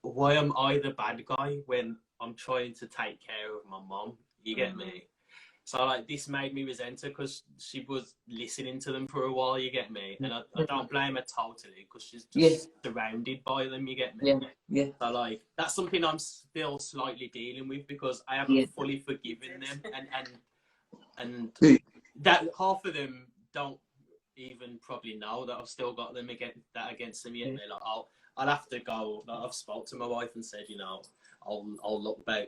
why am I the bad guy when I'm trying to take care of my mom? You get me? So like this made me resent her because she was listening to them for a while. You get me? And I don't blame her totally because she's just surrounded by them. You get me? Yeah. So like that's something I'm still slightly dealing with because I haven't fully forgiven them, and that half of them don't even probably know that I've still got them against them yet. They're like, I'll have to go. Like, I've spoke to my wife and said, you know, I'll look about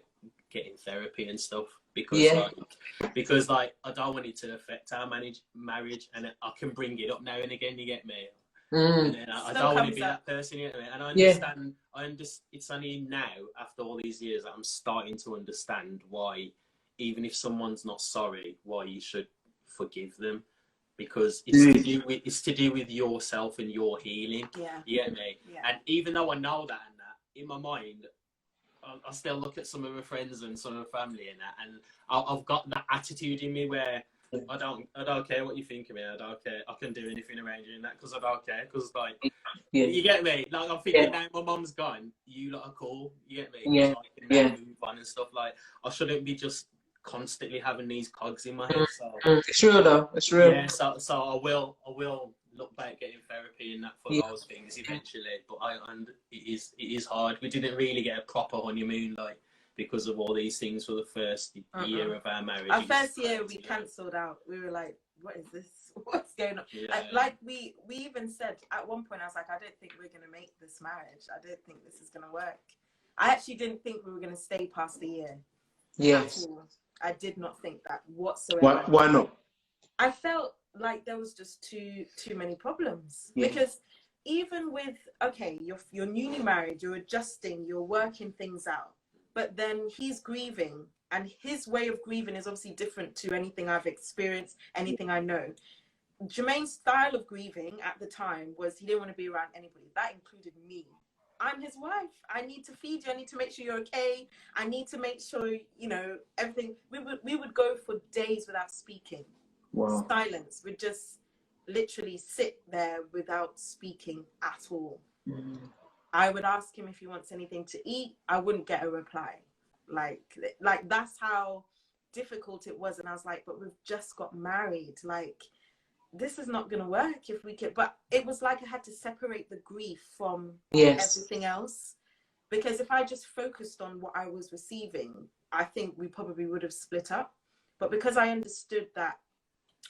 getting therapy and stuff because like I don't want it to affect our marriage, and I can bring it up now and again. You get me? And then I don't want to be that person. You get me? And I understand. It's only now after all these years that I'm starting to understand why, even if someone's not sorry, why you should forgive them. Because it's to do with yourself and your healing. Yeah. You get me? Yeah. And even though I know that in my mind, I still look at some of my friends and some of my family and I've got that attitude in me where I don't care what you think of me. I don't care. I can do anything around you and that because I don't care. Because like, you get me? Like I'm thinking now my mum's gone. You lot are cool. You get me? Yeah. I can now move on and stuff. Like I shouldn't be just constantly having these cogs in my head. So it's real though. It's real. Yeah. So I will look back getting therapy and that for those things eventually. But it is hard. We didn't really get a proper honeymoon like because of all these things for the first year of our marriage. Our first year we cancelled out. We were like, what is this? What's going on? Yeah. Like we even said at one point, I was like, I don't think we're gonna make this marriage. I don't think this is gonna work. I actually didn't think we were gonna stay past the year. Yes. I did not think that whatsoever. Why not? I felt like there was just too many problems because even with you're newly married, you're adjusting, you're working things out, but then he's grieving and his way of grieving is obviously different to anything I've experienced, anything I know. Jermaine's style of grieving at the time was he didn't want to be around anybody. That included me. I'm his wife. I need to feed you. I need to make sure you're okay. I need to make sure, you know, everything. We would go for days without speaking. Wow. Silence. We'd just literally sit there without speaking at all. I would ask him if he wants anything to eat. I wouldn't get a reply. Like that's how difficult it was. And I was like, but we've just got married. Like, this is not going to work if we can. But it was like I had to separate the grief from everything else. Because if I just focused on what I was receiving, I think we probably would have split up. But because I understood that,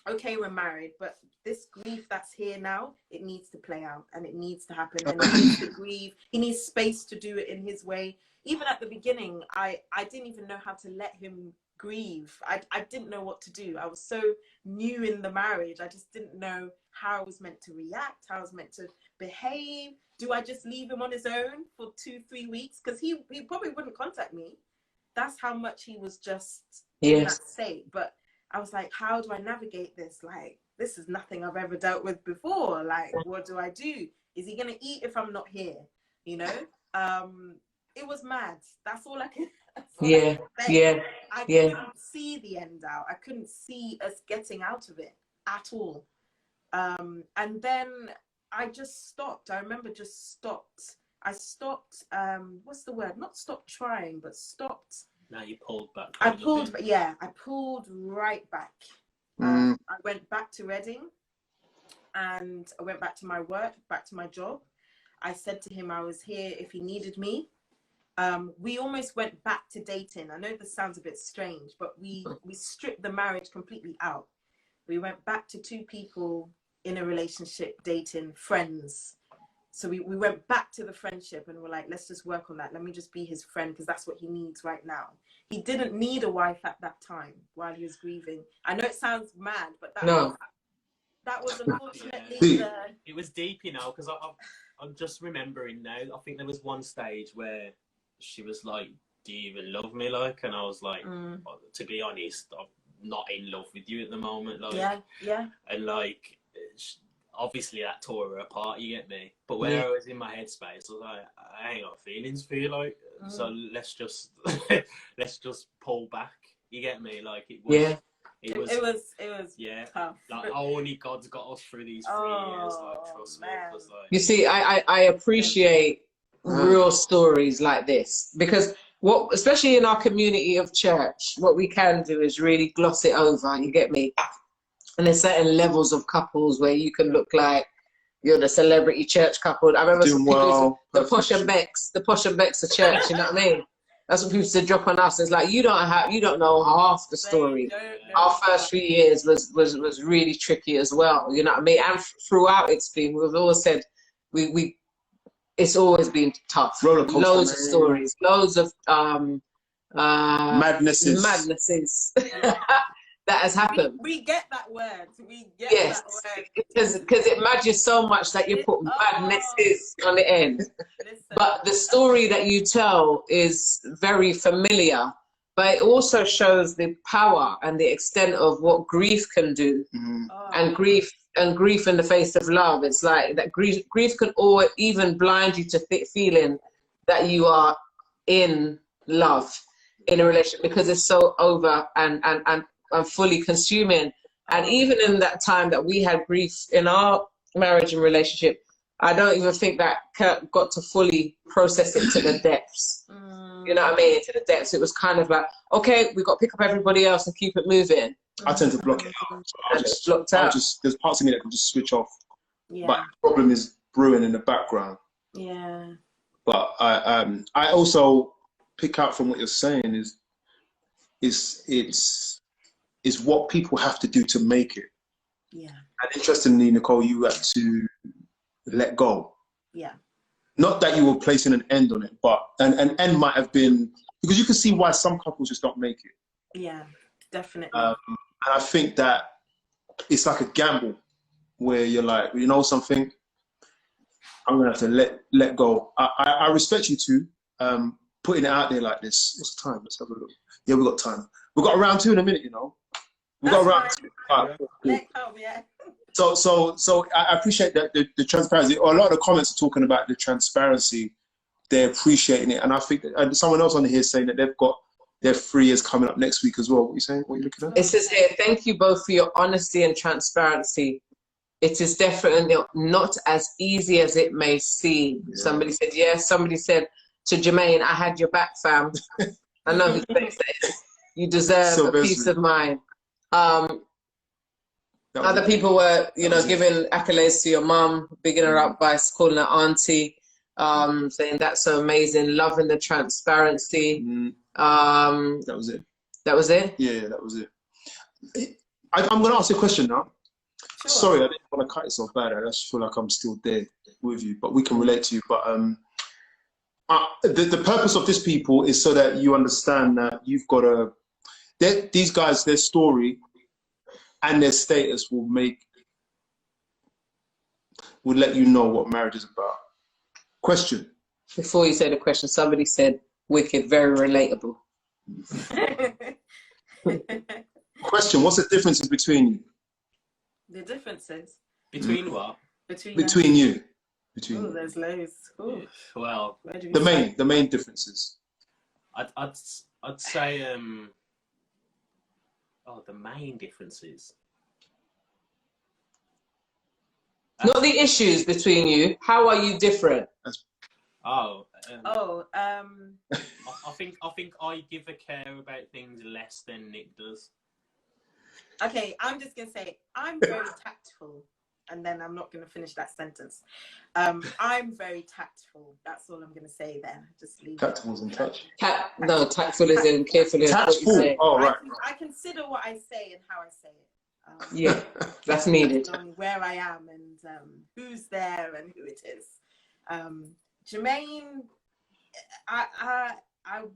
okay, we're married, but this grief that's here now, it needs to play out and it needs to happen. And he needs to grieve. He needs space to do it in his way. Even at the beginning, I didn't even know how to let him grieve. I didn't know what to do. I was so new in the marriage. I just didn't know how I was meant to react, how I was meant to behave. Do I just leave him on his own for 2-3 weeks? Because he probably wouldn't contact me. That's how much he was just in that state. But I was like, how do I navigate this? Like, this is nothing I've ever dealt with before. Like, what do I do? Is he gonna eat if I'm not here? You know? It was mad. That's all I could say. I couldn't see the end out. I couldn't see us getting out of it at all. And then I just stopped. I remember just stopped. I stopped, what's the word? Not stopped trying, but stopped. Now you pulled back. I pulled right back. I went back to Reading and I went back to my work, back to my job. I said to him I was here if he needed me. we almost went back to dating. I know this sounds a bit strange, but we stripped the marriage completely out. We went back to two people in a relationship, dating, friends. So we went back to the friendship and we're like, let's just work on that. Let me just be his friend because that's what he needs right now. He didn't need a wife at that time while he was grieving. I know it sounds mad, but that was unfortunately it was deep, you know, because I'm just remembering now. I think there was one stage where she was like, do you even love me? Like, and I was like, to be honest, I'm not in love with you at the moment. Like, yeah. And like, obviously that tore her apart, you get me? But where I was in my headspace, I was like, I ain't got feelings for you, like, so let's just pull back, you get me? Like, it was tough. Like, only God's got us through these 3 years, like, trust me. Like, you see, I appreciate real stories like this, because especially in our community of church, what we can do is really gloss it over, you get me? And there's certain levels of couples where you can look like you're the celebrity church couple. I remember some people, the Posh and Becks of church, you know what I mean? That's what people used to drop on us. It's like, you don't know half the story. Our first 3 years was really tricky as well, you know what I mean? And throughout it's been, we've always said, it's always been tough. Roller coaster, loads of stories, loads of madnesses that has happened. We get that word. Yes, because it matters so much that you put madnesses on the end. But the story that you tell is very familiar, but it also shows the power and the extent of what grief can do, and grief in the face of love. It's like that grief can even blind you to feeling that you are in love in a relationship, because it's so over and fully consuming. And even in that time that we had grief in our marriage and relationship, I don't even think that Kurt got to fully process it to the depths. You know what I mean? To the depths. It was kind of like, okay, we've got to pick up everybody else and keep it moving. I tend to block it out. So there's parts of me that can just switch off. Yeah. But the problem is brewing in the background. Yeah. But I also pick out from what you're saying is what people have to do to make it. Yeah. And interestingly, Nicole, you had to let go. Yeah. Not that you were placing an end on it, but an end might have been, because you can see why some couples just don't make it. Yeah, definitely. And I think that it's like a gamble where you're like, you know something, I'm gonna have to let go. I respect you too, putting it out there like this. What's the time? Let's have a look. Yeah, we've got time. We've got round 2 in a minute, you know. We've got round 2. Right, cool. Yeah. So I appreciate that the transparency. A lot of the comments are talking about the transparency. They're appreciating it, and I think that someone else on here saying that they've got their 3 years coming up next week as well. What are you saying? What are you looking at? It says here, thank you both for your honesty and transparency. It is definitely not as easy as it may seem. Yeah. Somebody said yes. Somebody said to Jermaine, I had your back, fam. I know who thinks that. You deserve a peace of mind. Other people were, giving accolades to your mum, bigging her up by calling her auntie, saying that's so amazing, loving the transparency. That was it. That was it? Yeah, that was it. I'm going to ask you a question now. Sure. Sorry, I didn't want to cut it so bad. I just feel like I'm still there with you, but we can relate to you. But the purpose of this, people, is so that you understand that you've got to... These guys, their story and their status will let you know what marriage is about. Question. Before you say the question, somebody said, wicked, very relatable. Question, what's the differences between you? The differences? Between what? Between you. Oh, there's loads. Ooh. Well, the main differences. I'd say the main differences. Not the issues between you. How are you different? I think I give a care about things less than Nick does. Okay, I'm just gonna say I'm very tactful. and then I'm not going to finish that sentence. I'm very tactful. That's all I'm going to say there. Just leave Tactful and touch. No, tactful is in carefully. Tactful. Oh, right. I consider what I say and how I say it. Yeah, that's needed. On where I am and who's there and who it is. Jermaine, I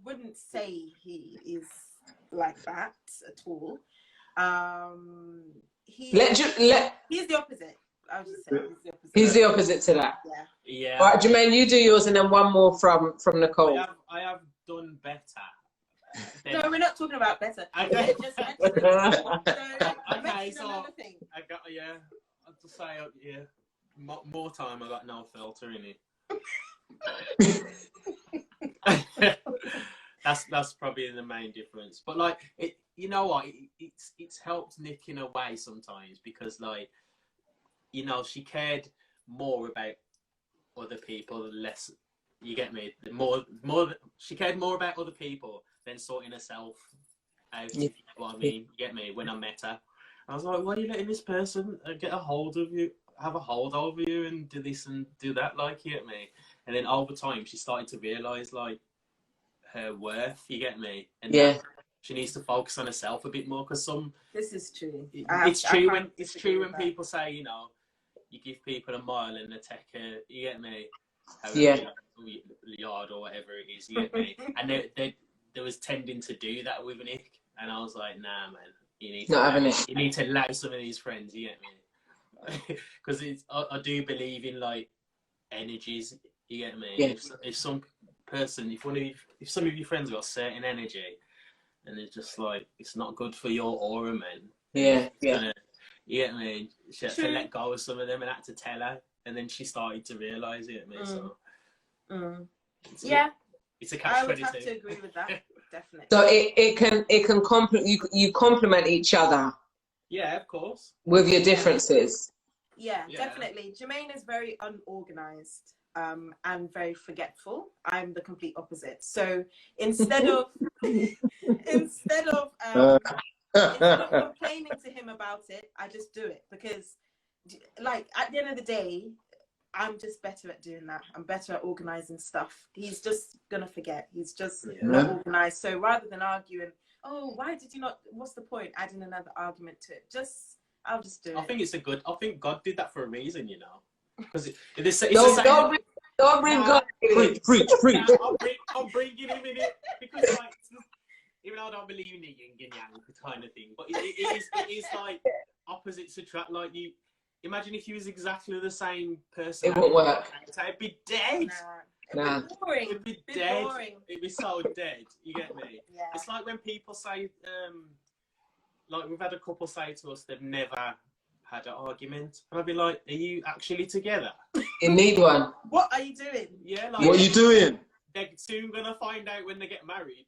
wouldn't say he is like that at all. He's the opposite. I'll just say he's the opposite to that. Yeah. Yeah. All right, Jermaine, you do yours, and then one more from Nicole. I have done better. No, we're not talking about better. Okay. Just mention it. Okay, so another thing. I got I'll just say more time. I got no filter in it. That's probably the main difference. But like it, you know what? It's helped Nick in a way sometimes because like, you know, she cared more about other people, less. You get me? She cared more about other people than sorting herself out. Yeah. You know what I mean? You get me? When I met her, I was like, "Why are you letting this person get a hold of you, have a hold over you, and do this and do that?" Like, you get me? And then over time, she started to realize like her worth. You get me? And Yeah. she needs to focus on herself a bit more because This is true. it's true when people say, you know, you give people a mile and they take a, you get me? Yeah. Yard or whatever it is, you get me? And there was tending to do that with Nick, and I was like, nah, man, you need to allow some of these friends, you get me? Because I do believe in like energies, you get me? Yeah. If some person, if some of your friends got certain energy, and it's just like it's not good for your aura, man. Yeah. You get me? She had to let go of some of them and had to tell her, and then she started to realise it. So it's a catch-22. I would have to agree with that, definitely. So it can complement you complement each other. Yeah, of course. With your differences. Yeah, definitely. Jermaine is very unorganized and very forgetful. I'm the complete opposite. So instead of complaining to him about it, I just do it because, like, at the end of the day, I'm just better at doing that. I'm better at organizing stuff. He's just gonna forget. He's just not organized. So rather than arguing, oh, why did you not? What's the point? Adding another argument to it. I'll just do it. I think God did that for a reason, you know. Because don't bring God. Preach. I'm bringing him in it because, like, even though I don't believe in the yin and yang kind of thing, but it is like opposites attract. Like, you imagine if you was exactly the same person. It won't work. It'd be dead. Nah. It'd be boring. It'd be dead. Boring. It'd be so dead. You get me? Yeah. It's like when people say, like we've had a couple say to us they've never had an argument, and I'd be like, "Are you actually together? You need one. What are you doing? Yeah, like What are you doing? they're soon gonna find out when they get married."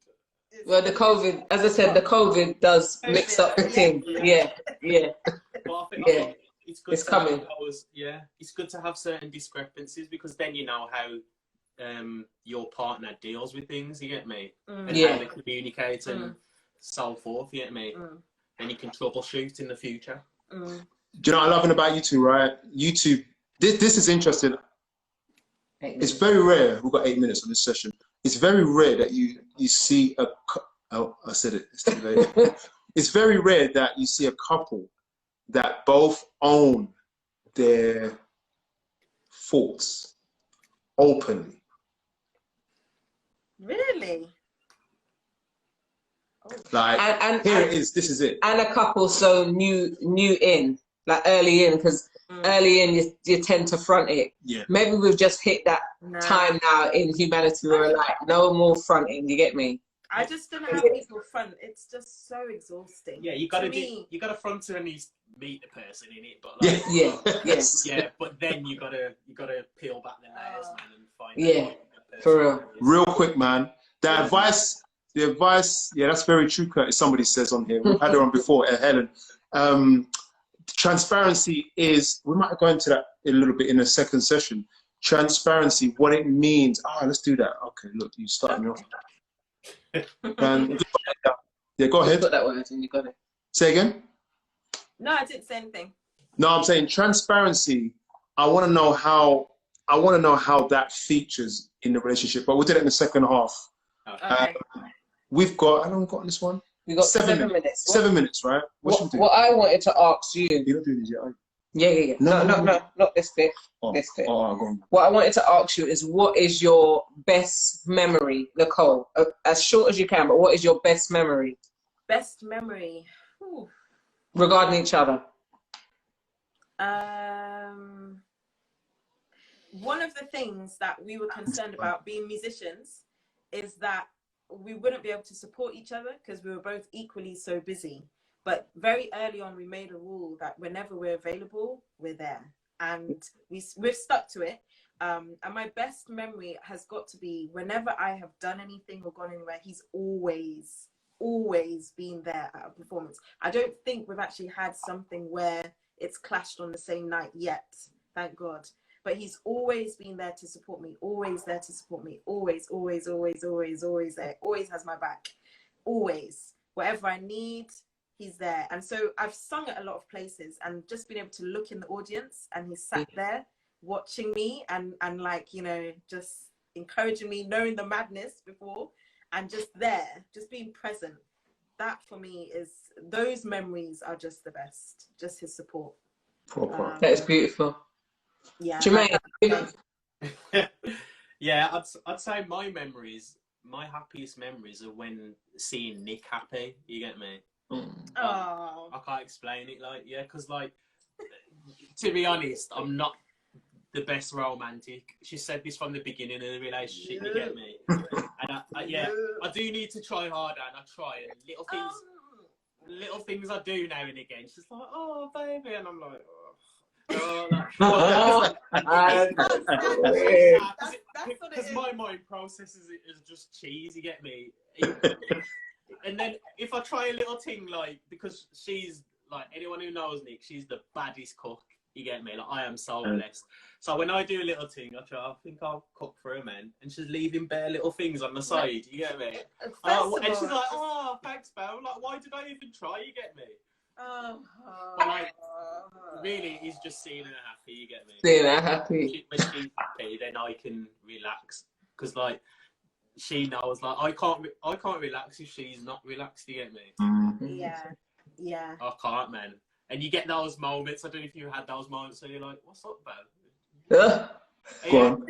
Well, the COVID, as I said, the COVID does mix up the thing. Yeah. But I think it's good. It's coming. It's good to have certain discrepancies because then you know how your partner deals with things. You get me? And how they communicate and so forth. You get me? Then you can troubleshoot in the future. Do you know what I'm loving about you two, right? You two, this is interesting. It's very rare. We've got 8 minutes on this session. It's very rare that you see I said it. It's too late. It's very rare that you see a couple that both own their faults openly. Really? Like, and here it is. This is it. And a couple so new in, like early in, because early in you tend to front it. Yeah. Maybe we've just hit that time now in humanity where we're like, no more fronting. You get me? I just don't know how people front. It's just so exhausting. Yeah, you gotta front to at least meet the person in it, but like, yeah. But then you gotta peel back the layers, man, and find out for real. Real quick, man. The advice, that's very true, Curtis. Somebody says on here. We've had her on before, Helen. Transparency is. We might go into that a little bit in a second session. Transparency, what it means. Let's do that. Okay, look, you started me off. Yeah, go ahead. Put that word in, you got it. Say again? No, I didn't say anything. No, I'm saying transparency. I want to know how that features in the relationship. But we'll do it in the second half. Okay. We've got, how long have we got on this one? We got 7 minutes. 7 minutes, right? What What I wanted to ask you. You're not doing this yet, are you? Yeah. No, not this bit. Oh, This bit. oh, go on. What I wanted to ask you is, what is your best memory, Nicole? As short as you can, but what is your best memory Best memory. Ooh. regarding each other? One of the things that we were concerned about being musicians is that we wouldn't be able to support each other because we were both equally so busy. But very early on, we made a rule that whenever we're available, we're there. And we've stuck to it. And my best memory has got to be whenever I have done anything or gone anywhere, he's always been there at a performance. I don't think we've actually had something where it's clashed on the same night yet, thank God. But he's always been there to support me, always there to support me, always there, always has my back, always. Whatever I need, he's there. And so I've sung at a lot of places and just been able to look in the audience and he's sat there watching me and like, you know, just encouraging me, knowing the madness before and just there, just being present. That for me is, those memories are just the best, just his support. Proper. That is beautiful. Yeah. Jermaine. Yeah, I'd say my happiest memories are when seeing Nick happy. You get me? Oh. I can't explain it, like, yeah, because, like, to be honest, I'm not the best romantic. She said this from the beginning of the relationship. You get me? And I do need to try harder, and I try. And little things I do now and again. She's like, "Oh, baby," and I'm like, because my mind processes it as just cheese. You get me? And then if I try a little thing, like, because she's like, anyone who knows Nick, she's the baddest cook. You get me? Like, I am so blessed. So when I do a little thing, I think I'll cook for her, man, and she's leaving bare little things on the side. You get me? And she's like, "Oh, thanks, Belle." I'm like, why did I even try? You get me? But, like, really, he's just seeing her happy. You get me? Seeing her happy. When she's happy, then I can relax, because, like, she knows, like, I can't relax if she's not relaxed. You get me? Yeah. I can't, man. And you get those moments. I don't know if you had those moments where you're like, "What's up, Belle?" Go on.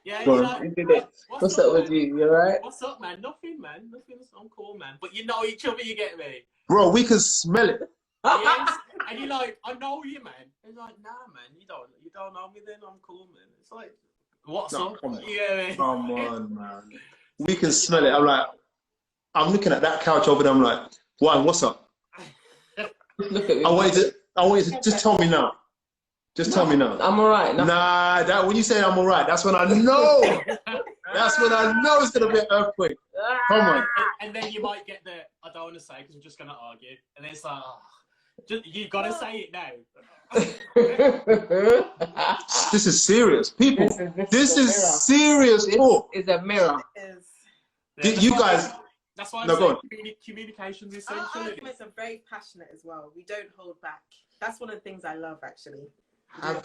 Yeah, Go you're on. like, What's up with you? You alright? What's up, man? Nothing, man. Nothing. I'm cool, man. But you know each other. You get me? Bro, we can smell it. Yes. And you're like, "I know you, man." And you're like, "Nah, man. You don't know me. Then I'm cool, man." It's like, what's up? Come on. You get me? Come on, man. We can smell it. I'm looking at that couch over there. I'm like, "Juan, what's up?" Look at me. I want you to just tell me now. Just tell me now. I'm alright. No. Nah, that when you say I'm alright, that's when I know. That's when I know it's gonna be an earthquake. Come on. And then you might get the, I don't want to say because we're just gonna argue, and then it's like, you gotta say it now. This is serious, people. This is serious talk. It's a mirror. You guys. That's why I'm saying communication's essential. Our arguments are very passionate as well. We don't hold back. That's one of the things I love, actually. There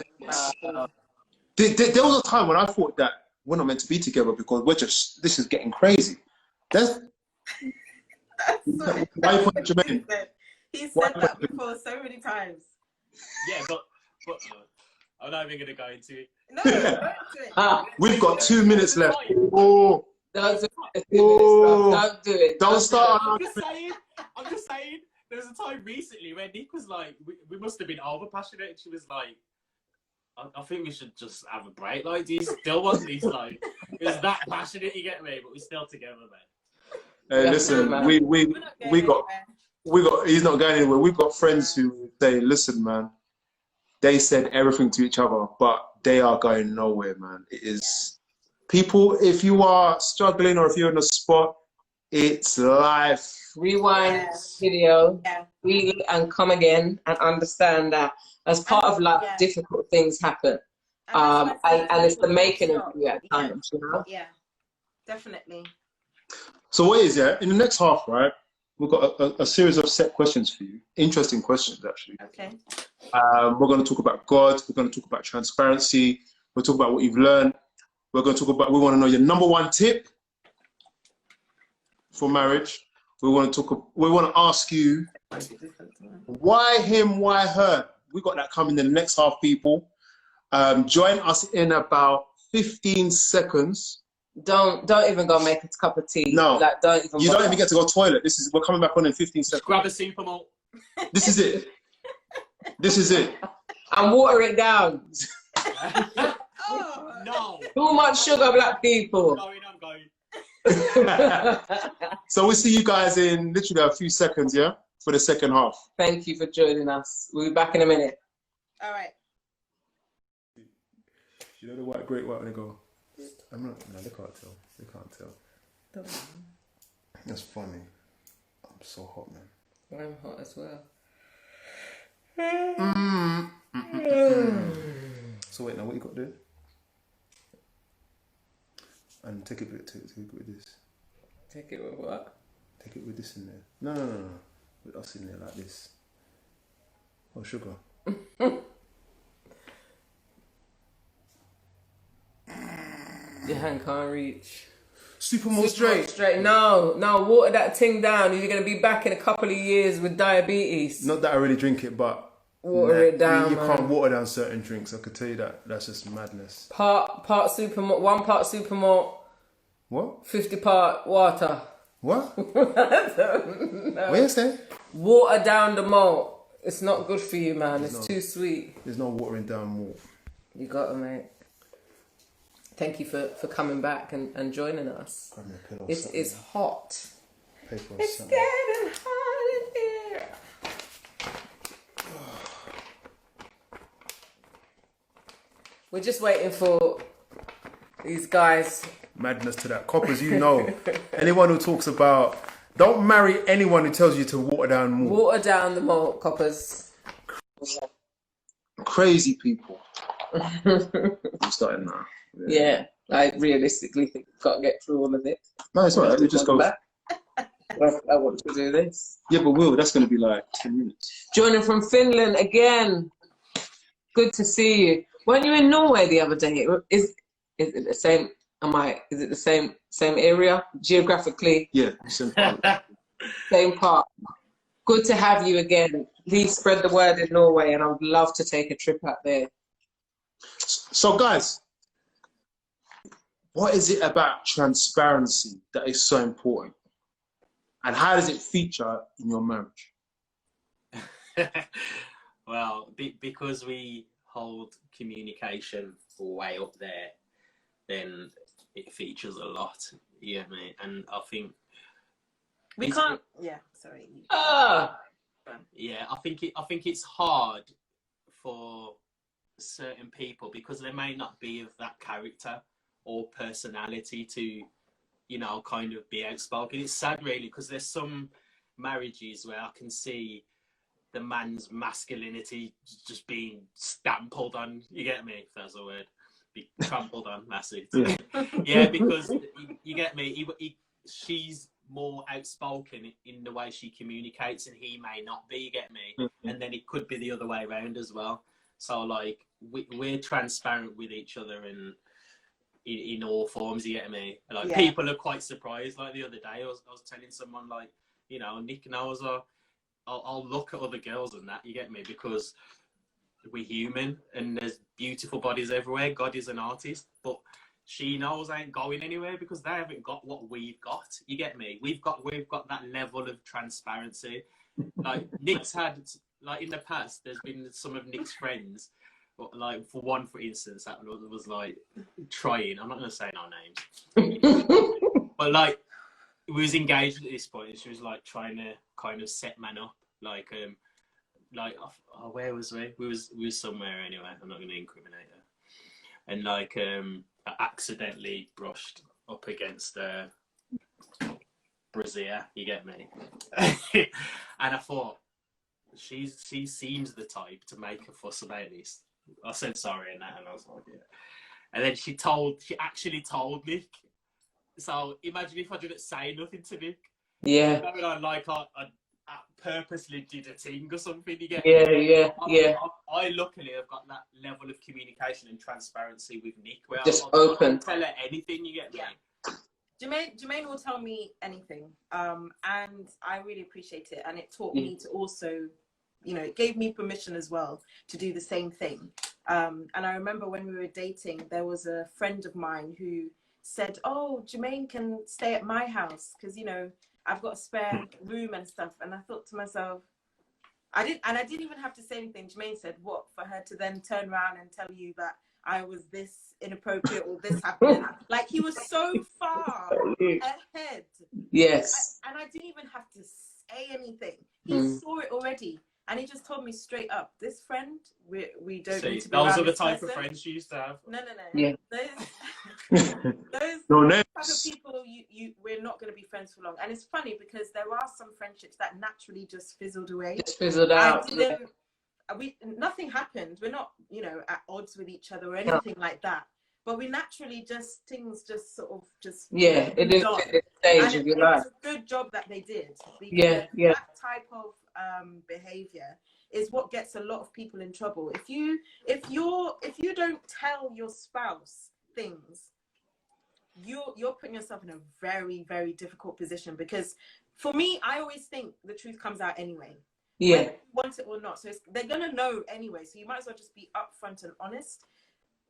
was a time when I thought that we're not meant to be together because this is getting crazy. That's why you put Jermaine. He said that before so many times. Yeah, but I'm not even gonna go into it. No, go into it. We've got 2 minutes left. Oh. Don't do it. Don't do it. Don't start. I'm just saying. There was a time recently where Nick was like, we must have been over passionate, and she was like, I think we should just have a break. Like, do you still want these? Like, it was that passionate, you get me? But we're still together, man. Hey, listen, we got. He's not going anywhere. We've got friends who say, "Listen, man." They said everything to each other, but they are going nowhere, man. It is people. If you are struggling or if you're in a spot, it's life. Rewind video, read and come again, and understand that as part of life, difficult things happen, and it's the making of you at times, you know. Yeah, definitely. So what is in the next half, right? we've got a series of set questions for you. Interesting questions, actually. Okay. We're going to talk about God. We're going to talk about transparency. We'll talk about what you've learned. We're going to talk about, we want to know your number one tip for marriage. We want to ask you, why him, why her? We got that coming in the next half, people. Join us in about 15 seconds. Don't even go make a cup of tea. No. Like, don't even. You don't even get to go toilet. We're coming back on in 15 seconds. Grab a super malt. This is it. This is it. And water it down. No. Too much sugar, black people. I'm going. So we'll see you guys in literally a few seconds, yeah? For the second half. Thank you for joining us. We'll be back in a minute. All right. You know the great white when they go, I'm not, no, they can't tell. They can't tell. That's funny. I'm so hot, man. I'm hot as well. So wait, now what you got to do? And take it with this. Take it with what? Take it with this in there. No. With us in there like this. Oh, sugar. Your hand can't reach. Super more straight. No, water that thing down. You're going to be back in a couple of years with diabetes. Not that I really drink it, but Water it down, You man. can't water down certain drinks. I could tell you that. That's just madness. Part super malt, 1 part super malt, What? 50 part water. What? What you say? Water down the malt. It's not good for you, man. It's too sweet. There's no watering down more. You got it, mate. Thank you for coming back and joining us. Grab me a pillow. It is hot. Paper or It's something. getting hot in here. We're just waiting for these guys. Madness to that. Coppers, you know. Anyone who talks about, don't marry anyone who tells you to water down more. Water down the malt, coppers. Crazy people. I'm starting now. Yeah, I realistically think we've got to get through all of it. No, it's not. We just go. Back. I want to do this. Yeah, but Will, that's going to be like 10 minutes. Joining from Finland again. Good to see you. Weren't you in Norway the other day? Is it the same? Is it the same area geographically? Yeah, simple. Same part. Good to have you again. Please spread the word in Norway, and I would love to take a trip out there. So, guys, what is it about transparency that is so important? And how does it feature in your marriage? Well, because we hold communication way up there, then it features a lot. You get me? And I think We can't. Yeah, sorry. Yeah, I think it's hard for certain people because they may not be of that character or personality to, you know, kind of be outspoken. It's sad, really, because there's some marriages where I can see the man's masculinity just being stampled on. You get me? If that's a word. Be trampled on, massive. Yeah, because you get me. She's more outspoken in the way she communicates, and he may not be. You get me? And then it could be the other way around as well. So like we're transparent with each other and in all forms. You get me? Like people are quite surprised. Like the other day, I was telling someone like, you know, Nick knows I'll look at other girls and that. You get me? Because we're human and there's beautiful bodies everywhere. God is an artist, but she knows I ain't going anywhere because they haven't got what we've got. You get me? We've got that level of transparency. Like Nick's had, like in the past, there's been some of Nick's friends, like for instance, that was like trying. I'm not gonna say no names, but like we was engaged at this point, and she was like trying to kind of set man up, like where was we? We was somewhere anyway. I'm not gonna incriminate her, and like I accidentally brushed up against brassiere, you get me? And I thought, she seems the type to make a fuss about this. I said sorry and that, and I was like, yeah. And then she actually told Nick. So imagine if I didn't say nothing to Nick. Yeah. I mean, I purposely did a thing or something. You get Yeah, me? yeah. I luckily have got that level of communication and transparency with Nick, where Just I'll open. tell her anything. You get me? Yeah. Jermaine will tell me anything, and I really appreciate it. And it taught me to also, you know, it gave me permission as well to do the same thing. And I remember when we were dating, there was a friend of mine who said, "Oh, Jermaine can stay at my house because, you know, I've got a spare room and stuff." And I thought to myself, I didn't even have to say anything. Jermaine said, "What, for her to then turn around and tell you that I was this inappropriate or this happened?" Like, he was so far ahead. Yes. And I didn't even have to say anything. He saw it already. And he just told me straight up, "This friend, we don't need to be around those are the this type person." of friends you used to have. No. Yeah. Those No type names. of people, we're not going to be friends for long. And it's funny because there are some friendships that naturally just fizzled away. Just fizzled out. Nothing happened. We're not, you know, at odds with each other or anything like that. But we naturally things just sort of just Yeah, it is on. the stage And of it your was life. a good job that they did. Because Yeah. that type of behavior is what gets a lot of people in trouble. If you don't tell your spouse things, you're putting yourself in a very, very difficult position. Because for me, I always think the truth comes out anyway. Yeah. Whether you want it or not. So they're gonna know anyway. So you might as well just be upfront and honest.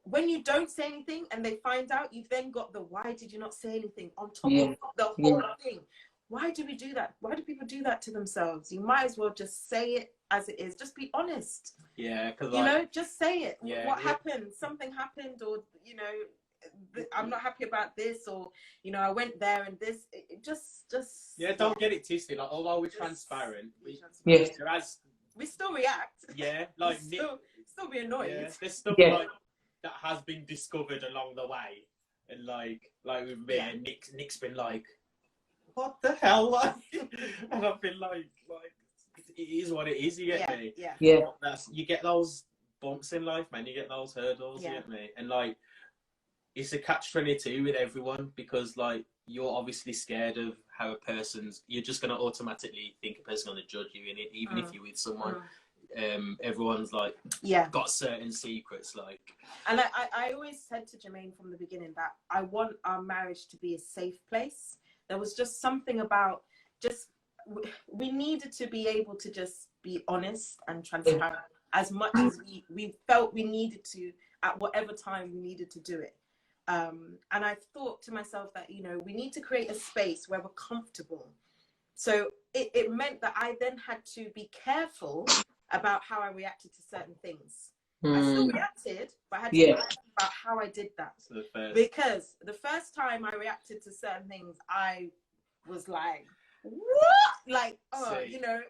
When you don't say anything and they find out, you've then got the "why did you not say anything" on top of the whole thing. Why do we do that? Why do people do that to themselves? You might as well just say it as it is. Just be honest. Yeah, because you know, just say it. Yeah, what happened? Something happened, or, you know, I'm not happy about this, or, you know, I went there and this. Just don't get it twisted. Like, although we're transparent, we still react. Yeah, like still be annoyed. Yeah, there's stuff like that has been discovered along the way, and like with me and Nick's been like, "What the hell?" Like, and I've been like it is what it is. You get me? Yeah. You get those bumps in life, man. You get those hurdles. You get me? And like, it's a catch-22 with everyone, because like, you're obviously scared of how a person's. You're just gonna automatically think a person's gonna judge you in it, even if you're with someone. Everyone's like got certain secrets, like. And I always said to Jermaine from the beginning that I want our marriage to be a safe place. There was just something about we needed to be able to just be honest and transparent as much as we felt we needed to at whatever time we needed to do it. And I thought to myself that, you know, we need to create a space where we're comfortable. So it meant that I then had to be careful about how I reacted to certain things. I still reacted, but I had to be careful about how I did that. Because the first time I reacted to certain things, I was like, what? Like, you know,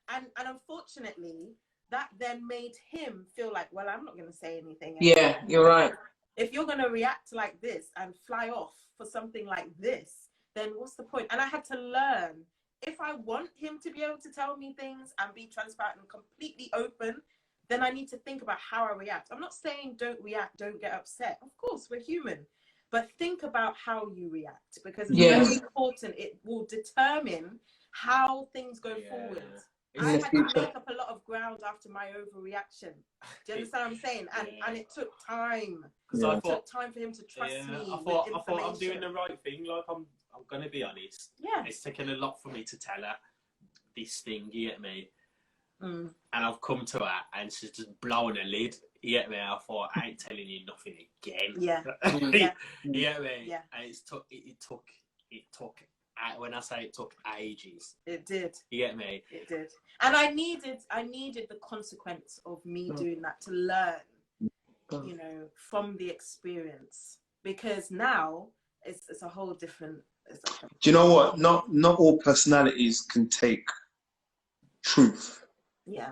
and unfortunately, that then made him feel like, well, I'm not going to say anything. Yeah, you're right. If you're going to react like this and fly off for something like this, then what's the point? And I had to learn, if I want him to be able to tell me things and be transparent and completely open, then I need to think about how I react. I'm not saying don't react, don't get upset. Of course, we're human. But think about how you react, because it's very important. It will determine how things go forward. I had to make up a lot of ground after my overreaction. Do you understand what I'm saying? And it took time. It took time for him to trust me. I thought I'm doing the right thing. Like, I'm gonna be honest. Yeah. It's taken a lot for me to tell her this thing. You get me? And I've come to her and she's just blowing her lid. You get me? I thought, I ain't telling you nothing again. Yeah. You get me? Yeah. And it took. When I say it took ages, it did. You get me? It did. And I needed the consequence of me doing that to learn, you know, from the experience. Because now it's a whole different. Do you know what? Not all personalities can take truth. Yeah.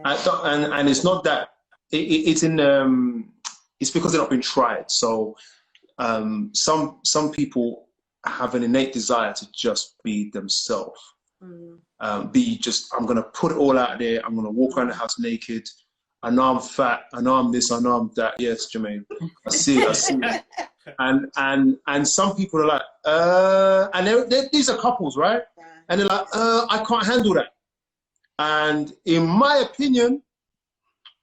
And it's not that it's in it's because they've not been tried. So some people have an innate desire to just be themselves. I'm gonna put it all out there. I'm gonna walk around the house naked. I know I'm fat. I know I'm this. I know I'm that. Yes, Jermaine. I see it. I see it. And some people are like, and these are couples, right? Yeah. And they're like, I can't handle that. And in my opinion,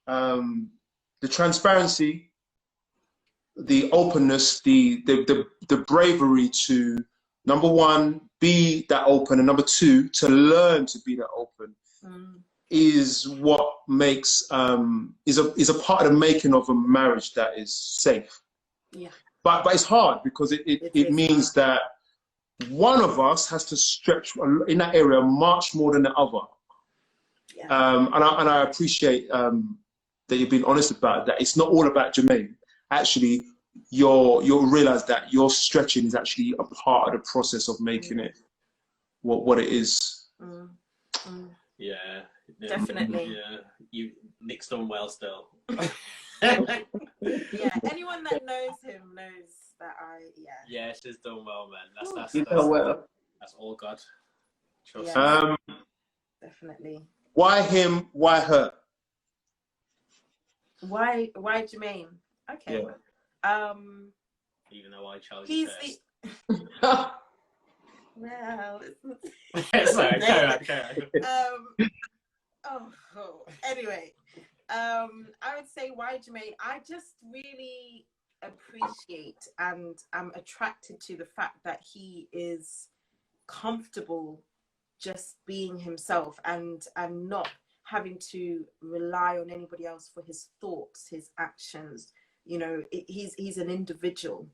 the transparency, the openness, the bravery to, number one, be that open, and number two, to learn to be that open, is what makes is a part of the making of a marriage that is safe. Yeah. But it's hard because it means that one of us has to stretch in that area much more than the other. Yeah. And I appreciate that you've been honest about that. It's not all about Jermaine. Actually, you'll realize that your stretching is actually a part of the process of making it what it is. Yeah. Definitely. Yeah. Nick's done well still. Yeah, anyone that knows him knows that Yeah, she's done well, man. That's all God. Trust Yeah. me. Definitely. Why him? Why her? Why Jermaine? Okay. Yeah. Even though I chose He's it well, first. Sorry, carry on. Anyway, I would say why Jermaine. I just really appreciate and am attracted to the fact that he is comfortable just being himself and not having to rely on anybody else for his thoughts, his actions. You know, he's an individual.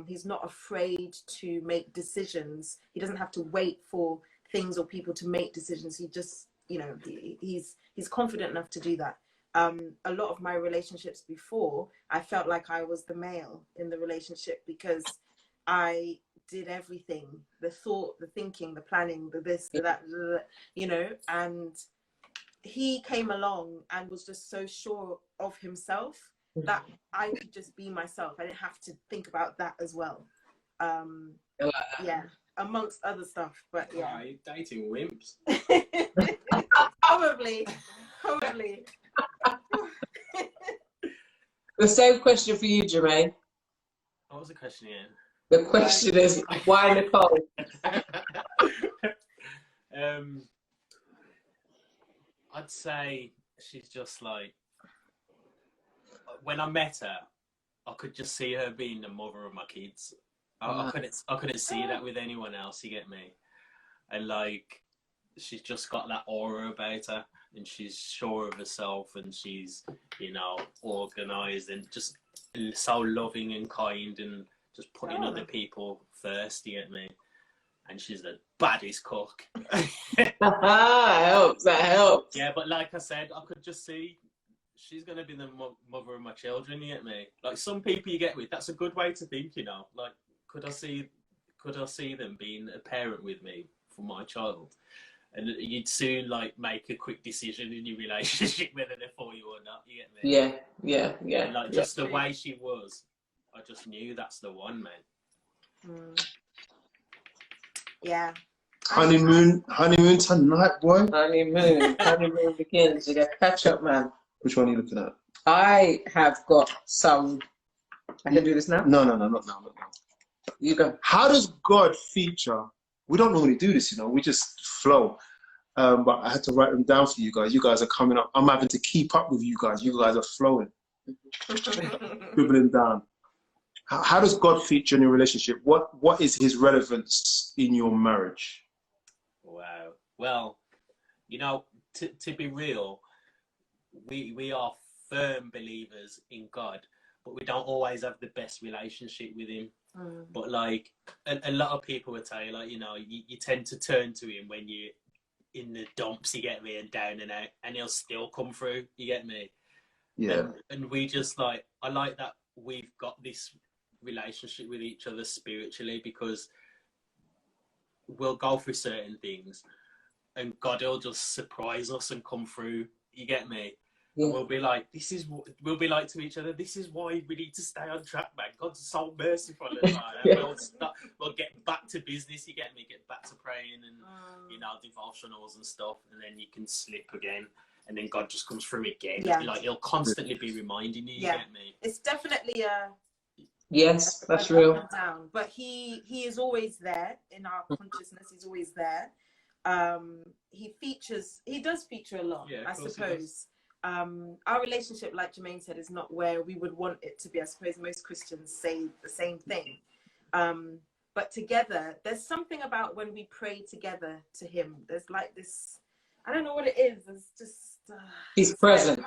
He's not afraid to make decisions. He doesn't have to wait for things or people to make decisions. He just, you know, he's confident enough to do that. A lot of my relationships before, I felt like I was the male in the relationship because I did everything, the thought, the thinking, the planning, the this, the that, you know, and he came along and was just so sure of himself that I could just be myself. I didn't have to think about that as well. Yeah, amongst other stuff, but yeah. Right, dating wimps. Probably. The same question for you, Jermaine. What was the question again? The question is, why Nicole? I'd say she's just like, when I met her, I could just see her being the mother of my kids. I couldn't see that with anyone else, you get me? And like, she's just got that aura about her, and she's sure of herself, and she's, you know, organised and just so loving and kind and just putting other people first, you get me? And she's the baddest cook. That helps. Yeah, but like I said, I could just see she's going to be the mother of my children, you get me? Like, some people you get with, that's a good way to think, you know? Like, could I see them being a parent with me for my child? And you'd soon, like, make a quick decision in your relationship whether they're for you or not, you get me? Yeah. And, like, just the way she was, I just knew that's the one, man. Yeah. Honeymoon tonight, boy. Honeymoon begins. You got catch up, man. Which one are you looking at? I have got some. I can do this now? No, not now. You go. How does God feature? We don't normally do this, you know. We just flow. But I had to write them down for you guys. You guys are coming up. I'm having to keep up with you guys. You guys are flowing. Scribbling down. How does God feature in your relationship? What is his relevance in your marriage? Wow. Well, you know, to be real, we are firm believers in God, but we don't always have the best relationship with him. But like a lot of people would tell you, like, you know, you tend to turn to him when you're in the dumps, you get me, and down and out, and he'll still come through, you get me? Yeah. And we just like, I like that we've got this relationship with each other spiritually, because we'll go through certain things and God will just surprise us and come through, you get me? Yeah. And we'll be like, we'll be like to each other, this is why we need to stay on track, man. God's so merciful. And we'll get back to business, you get me? Get back to praying and, you know, devotionals and stuff, and then you can slip again. and then God just comes through again. Yeah. Like he'll constantly be reminding you. You Yeah. get me? It's definitely a Yes, that's up real. and down, but he is always there in our consciousness. He's always there. He does feature a lot, Yeah, I of course he suppose. Our relationship, like Jermaine said, is not where we would want it to be. I suppose most Christians say the same thing. But together, there's something about when we pray together to him. There's like this, I don't know what it is. It's just He's present.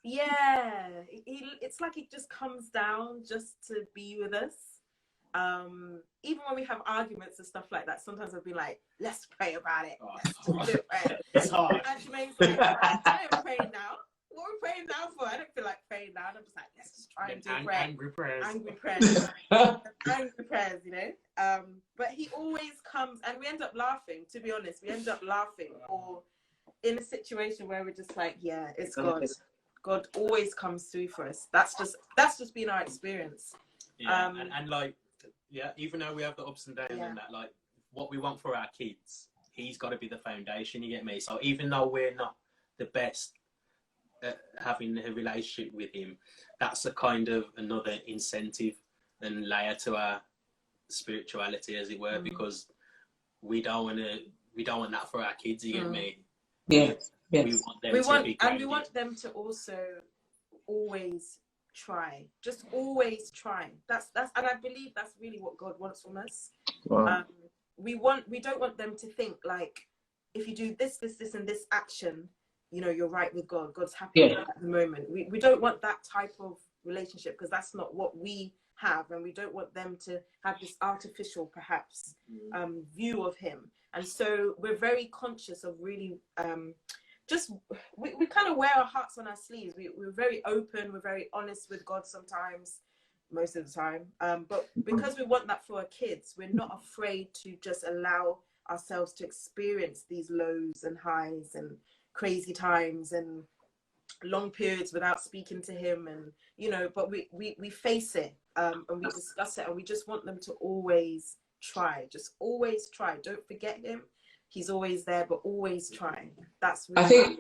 yeah, it's like it just comes down just to be with us. Even when we have arguments and stuff like that, sometimes I'll be like, let's pray about it. Let's do it, right? It's hard. And Jermaine's like, I ain't praying now. What are we praying now for? I don't feel like praying now. And I'm just like, let's just try and do prayer. Angry prayers. Angry prayers. Angry prayers, you know? But he always comes, and we end up laughing, to be honest. We end up laughing, or in a situation where we're just like, yeah, it's God. God always comes through for us. That's just been our experience. Yeah, and like, yeah, even though we have the ups and downs and that, like, what we want for our kids, he's got to be the foundation, you get me? So even though we're not the best at having a relationship with him, that's a kind of another incentive and layer to our spirituality, as it were, because we don't want that for our kids, you get me? Yeah. Yes. We want them to be grounded. We want them to also always try, just always try. That's and I believe that's really what God wants from us. Wow. We don't want them to think like, if you do this and this action, you know, you're right with God. God's happy with you at the moment. We don't want that type of relationship, because that's not what we have, and we don't want them to have this artificial, perhaps, view of him. And so we're very conscious of really we kind of wear our hearts on our sleeves. We're very open, we're very honest with God sometimes, most of the time. But because we want that for our kids, we're not afraid to just allow ourselves to experience these lows and highs and crazy times and long periods without speaking to him, and you know, but we face it, and we discuss it, and we just want them to always try, just always try. Don't forget him. He's always there, but always try. That's really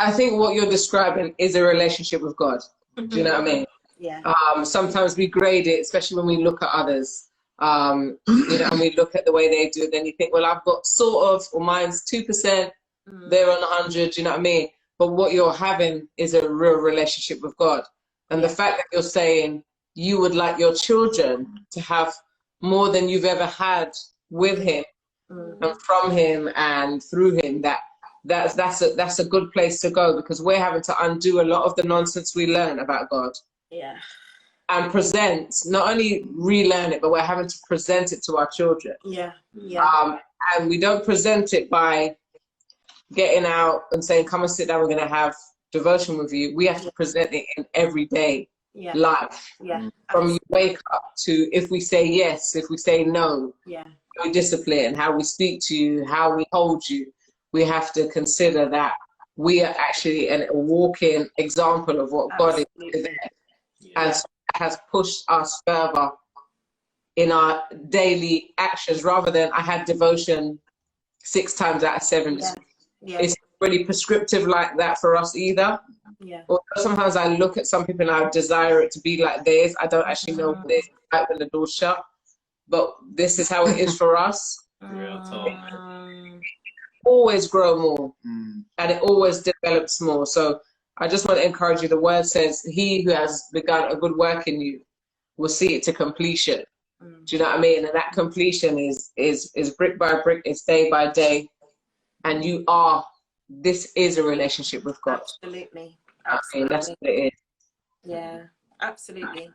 I think what you're describing is a relationship with God. Do you know what I mean? Yeah. Sometimes we grade it, especially when we look at others. You know, and we look at the way they do it, then you think, well, I've got sort of, or mine's 2%, they're on 100, you know what I mean? But what you're having is a real relationship with God. And the fact that you're saying you would like your children to have more than you've ever had with him, and from him and through him, that's a good place to go, because we're having to undo a lot of the nonsense we learn about God. Yeah. And present, not only relearn it, but we're having to present it to our children. Yeah. Yeah. And we don't present it by getting out and saying, come and sit down, we're going to have devotion with you. We have to present it in everyday life. Yeah. From you wake up to if we say yes, if we say no, yeah, we discipline, how we speak to you, how we hold you. We have to consider that we are actually a walking example of what God is, and has pushed us further in our daily actions, rather than I had devotion 6 times out of 7. Yeah. It's really prescriptive like that for us either. Yeah. Or sometimes I look at some people and I desire it to be like theirs. I don't actually know what it is like when the door's shut, but this is how it is for us. Real talk. Always grow more, and it always develops more. So I just want to encourage you. The word says, he who has begun a good work in you will see it to completion. Do you know what I mean? And that completion is brick by brick, it's day by day. And this is a relationship with God. Absolutely. I mean, that's what it is. Yeah, absolutely.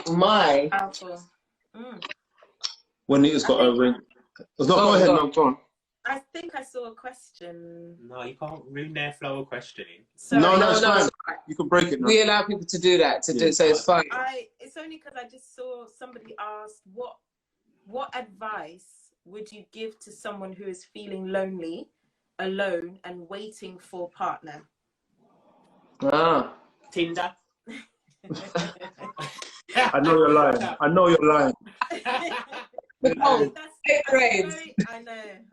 Powerful. Juanita's got a ring. Go ahead. Go on. I think I saw a question. No, you can't ruin their flow of questioning. No, it's fine. You can break it now. We allow people to do that, so it's fine. It's only because I just saw somebody ask, what advice would you give to someone who is feeling lonely, alone, and waiting for a partner? Tinder. I know you're lying. I know you're lying. I know.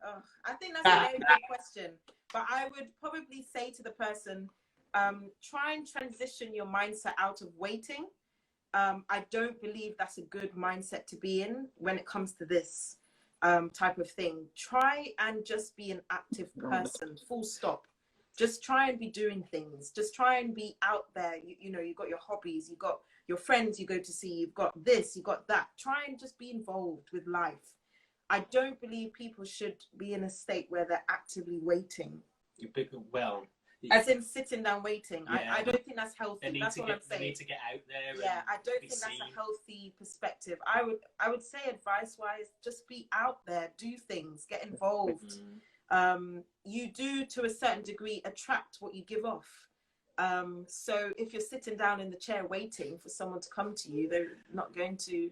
Oh, I think that's a very good question. But I would probably say to the person, try and transition your mindset out of waiting. I don't believe that's a good mindset to be in when it comes to this type of thing. Try and just be an active person, full stop. Just try and be doing things. Just try and be out there. You know, you've got your hobbies, you've got your friends you go to see, you've got this, you've got that. Try and just be involved with life. I don't believe people should be in a state where they're actively waiting. You pick well. As in sitting down waiting. Yeah. I don't think that's healthy. That's what I'm saying. They need to get out there. Yeah, I don't think that's a healthy perspective. I would say advice-wise, just be out there, do things, get involved. You do, to a certain degree, attract what you give off. So if you're sitting down in the chair waiting for someone to come to you, they're not going to,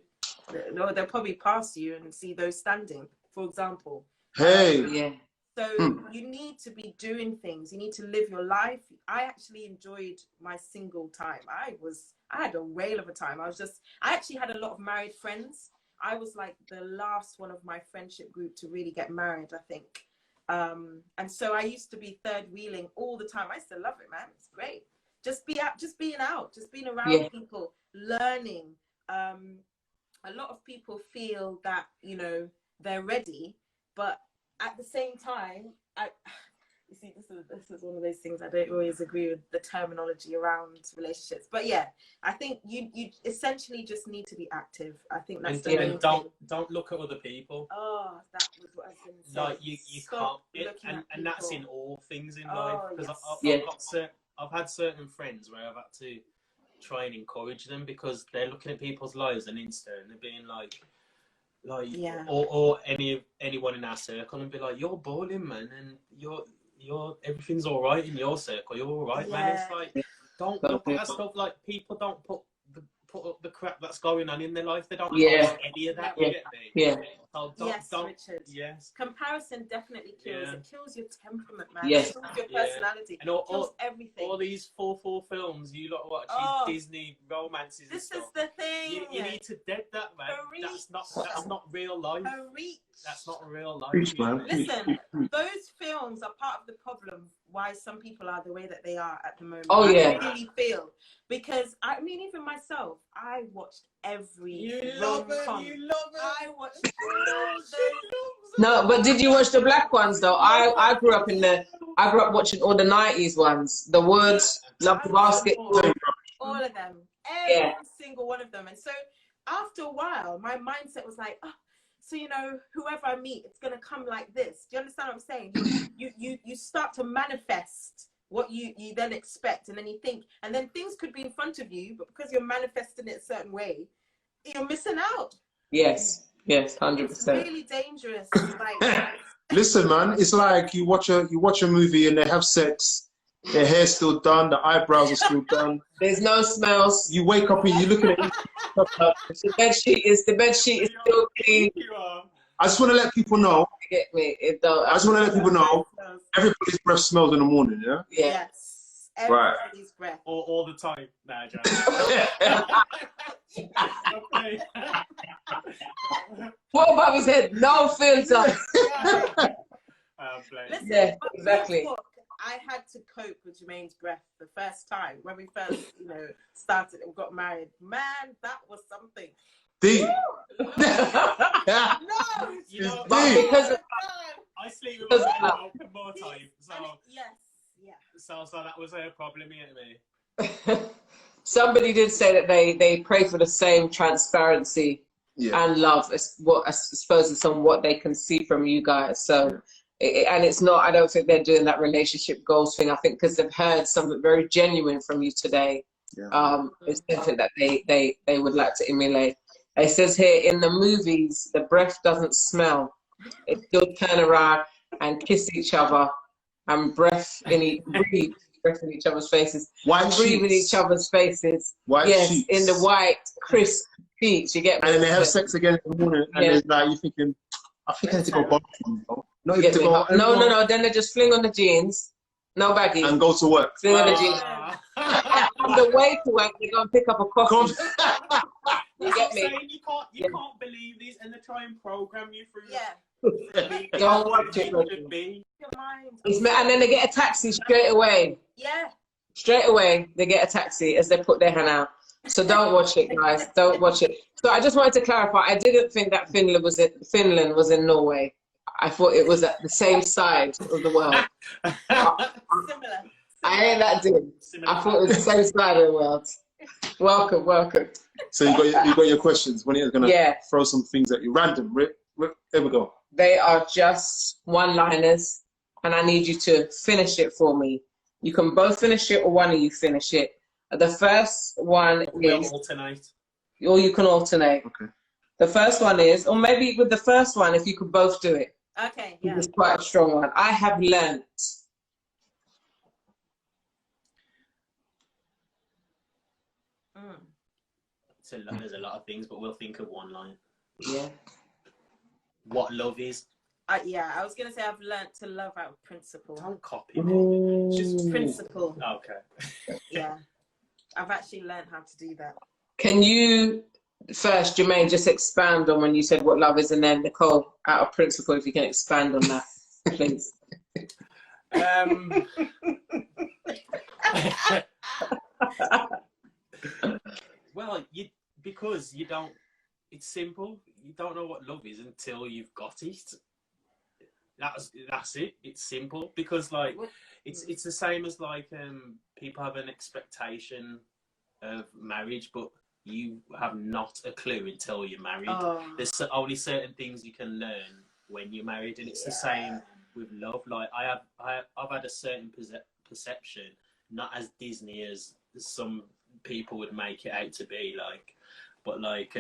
they'll probably pass you and see those standing, for example. Hey. Yeah. So you need to be doing things. You need to live your life. I actually enjoyed my single time. I had a whale of a time. I actually had a lot of married friends. I was like the last one of my friendship group to really get married, I think. And so I used to be third wheeling all the time. I still love it, man. It's great. Just being out, just being around people, learning. A lot of people feel that, you know, they're ready, but at the same time, you see, this is one of those things I don't always agree with the terminology around relationships. But yeah, I think you essentially just need to be active. I think that's the main thing. Don't look at other people. Oh, that was what I was going to say. Like you can't, and that's in all things in life. Because I've had certain friends where I've had to try and encourage them because they're looking at people's lives on Insta and they're being like or anyone in our circle and be like, you're balling, man, and you're everything's all right in your circle, you're all right, man. It's like, don't look at that stuff. Like, people don't put up the crap that's going on in their life. They don't post any of that. You get me? So don't, Richard. Yes. Comparison definitely kills. It kills your temperament, man. Yes. It kills your personality. And it kills everything. All these 4 films you lot watch, these Disney romances. This and is stuff. the thing. You need to dead that, man. That's not real life. That's not real life. Preach, man. Listen, those films are part of the problem why some people are the way that they are at the moment. Oh, yeah. I really feel. Because, I mean, even myself, I watched every rom-com. You love it. I watched all those. No, but did you watch the black ones though? I grew up watching all the 90s ones. The Woods, Love the Basket. All of them. Every single one of them. And so after a while, my mindset was like, oh, so, you know, whoever I meet, it's going to come like this. Do you understand what I'm saying? You start to manifest what you then expect, and then you think, and then things could be in front of you, but because you're manifesting it a certain way, you're missing out. Yes, 100%. It's really dangerous. Like, Listen, man, it's like you watch a movie and they have sex, their hair's still done, the eyebrows are still done. There's no smells. You wake up and you're looking at the bed sheet is still clean. I just want to let people know. Get me? I just want to let people know. Everybody's breath smells in the morning, yeah? Yes. Everybody's breath. All the time. Nah, Jack. Okay. What about his head? No filter. Listen, yeah, exactly. I had to cope with Jermaine's breath the first time when we first, started and got married. Man, that was something. Deep. No, because I sleep with my mouth open more time. So so that was her problem, me. Somebody did say that they pray for the same transparency and love as what I suppose it's on what they can see from you guys. So and it's not, I don't think they're doing that relationship goals thing. I think because they've heard something very genuine from you today. It's something that they would like to emulate. It says here, in the movies, the breath doesn't smell. It still turn around and kiss each other and breathe in each other's faces. Breathe in each other's faces. Sheets. In the white, crisp sheets. You get me? And then they have sex again in the morning, and it's like you're thinking, I think I need to go bathroom. Not even to go. No. Then they just fling on the jeans, no baggy, and go to work. Fling on the jeans. On the way to work, they go and pick up a coffee. You get me? You can't believe these, and they try and program you through. Don't watch it. mind. And then they get a taxi straight away. Yeah. Straight away, they get a taxi as they put their hand out. So don't watch it, guys. Don't watch it. So I just wanted to clarify. I didn't think that Finland was in Norway. I thought it was at the same side of the world. Similar. I ain't that dude. I thought it was the same side of the world. Welcome, welcome. So you got your questions. When you're gonna throw some things at you, random. Here we go. They are just one-liners, and I need you to finish it for me. You can both finish it, or one of you finish it. The first one is alternate. Or you can alternate. Okay. The first one is, or maybe with the first one, if you could both do it. Okay, yeah. It's quite a strong one. I have learnt. So there's a lot of things, but we'll think of one line. Yeah. What love is. Yeah, I was going to say I've learnt to love out of principle. Don't copy me. Just principle. Okay. Yeah. I've actually learnt how to do that. Can you first, Jermaine, just expand on when you said what love is, and then Nicole, out of principle, if you can expand on that, please. Well, because you don't. It's simple. You don't know what love is until you've got it. That's it. It's simple because like it's the same as like people have an expectation of marriage, but you have not a clue until you're married. There's only certain things you can learn when you're married, and it's the same with love. Like I've had a certain perception, not as Disney as some people would make it out to be, like, but like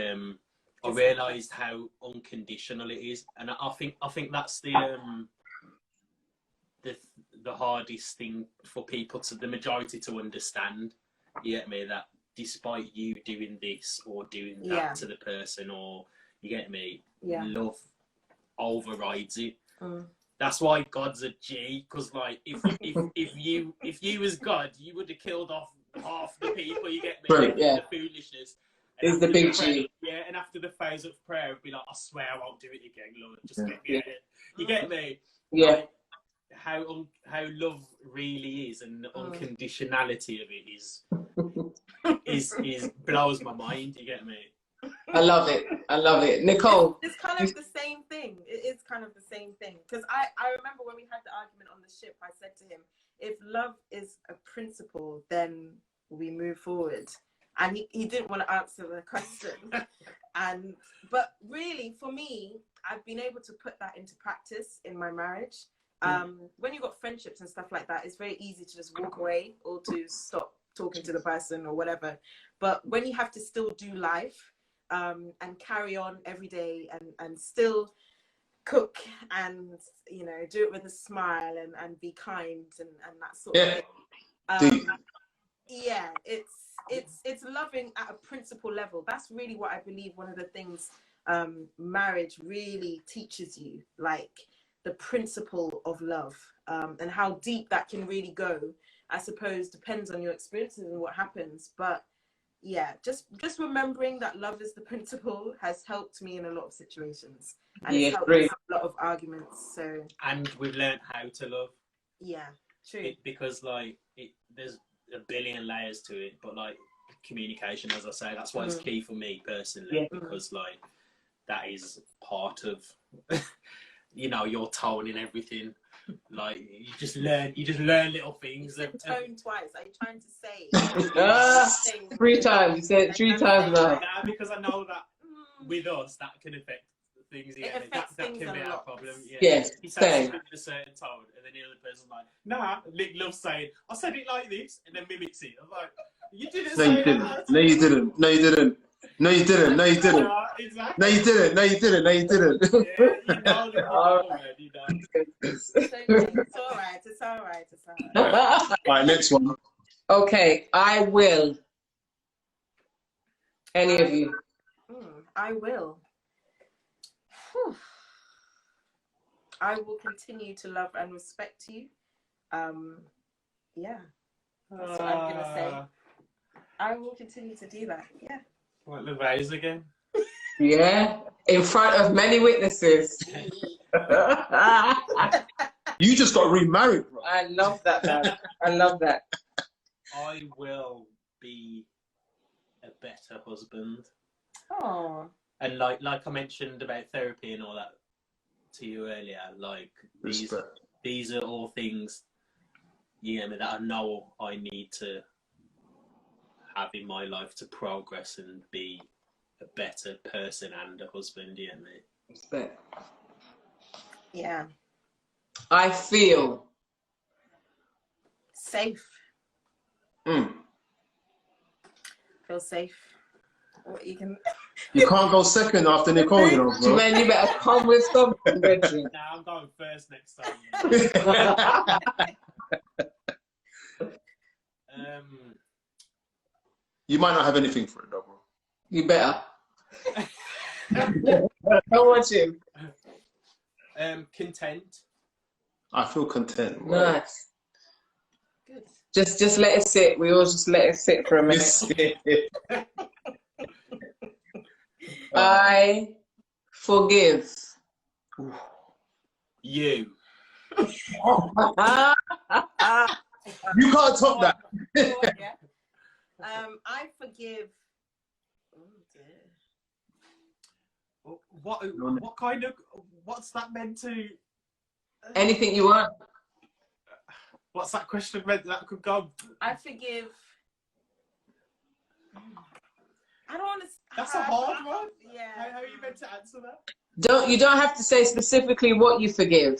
I realised how unconditional it is, and I think that's the hardest thing for people the majority to understand. You get me? That despite you doing this or doing that to the person, or you get me? Love overrides it. That's why God's a G, because like if you was God, you would have killed off half the people. You get me? Right, yeah. The foolishness. Is the big G. Yeah, and after the phase of prayer, it'd be like, I swear I won't do it again, Lord. Just get me out of it. You get me? Yeah. Like, how love really is, and the unconditionality of it is blows my mind. You get me? I love it. I love it. Nicole. It's kind of the same thing. It is kind of the same thing. Because I remember when we had the argument on the ship, I said to him, if love is a principle, then we move forward. And he didn't want to answer the question. But really, for me, I've been able to put that into practice in my marriage. When you've got friendships and stuff like that, it's very easy to just walk away or to stop talking to the person or whatever. But when you have to still do life and carry on every day and still cook and, you know, do it with a smile and be kind and that sort of thing. Yeah, it's loving at a principle level. That's really what I believe one of the things marriage really teaches you, like the principle of love, and how deep that can really go, I suppose, depends on your experiences and what happens. But yeah, just remembering that love is the principle has helped me in a lot of situations, and it's helped me in a lot of arguments. So, and we've learned how to love. Yeah, true. Because like there's a billion layers to it, but like communication, as I say, that's why it's key for me personally, because like that is part of you know, your tone and everything. Like you just learn little things. Tone twice. Are you trying to say 3 times? You said it 3 times now. Yeah, because I know that with us that can affect things. Yeah, that can be our problem. Yeah. Yes. He says something in a certain tone, and then the other person's like, "Nah." Nick loves saying, "I said it like this," and then mimics it. I'm like, "You didn't say that." No, you didn't. No, you didn't. No, you didn't. No, you didn't. Exactly. No, you didn't. No, you didn't. No, you didn't. Yeah, you know the problem, you know. It's all right. It's all right. It's all right. All right, next one. Okay, I will. Any of you? I will. Whew. I will continue to love and respect you. Yeah, that's what I'm gonna say. I will continue to do that. Yeah. What the vows again? Yeah, in front of many witnesses. You just got remarried, bro. I love that, man. I love that. I will be a better husband. Oh. And like I mentioned about therapy and all that to you earlier, like Respect. these are all things, you know, that I know I need to have in my life to progress and be a better person and a husband, you know what I mean? Respect. Yeah. I feel. Safe. Feel safe. What you can. You can't go second after Nicole, you know, bro. Jermaine, you better come with something, Reggie. Nah, I'm going first next time. You might not have anything for it, though, bro. You better. Don't watch him. Content. I feel content. Bro. Nice. Good. Just let it sit. We all just let it sit for a minute. I forgive. You You. can't top that. Yeah. I forgive. Oh dear. What kind of, what's that meant to, Anything you want. what's that question meant that could go? I forgive. I don't want to. That's a hard one. Yeah. How are you meant to answer that? You don't have to say specifically what you forgive,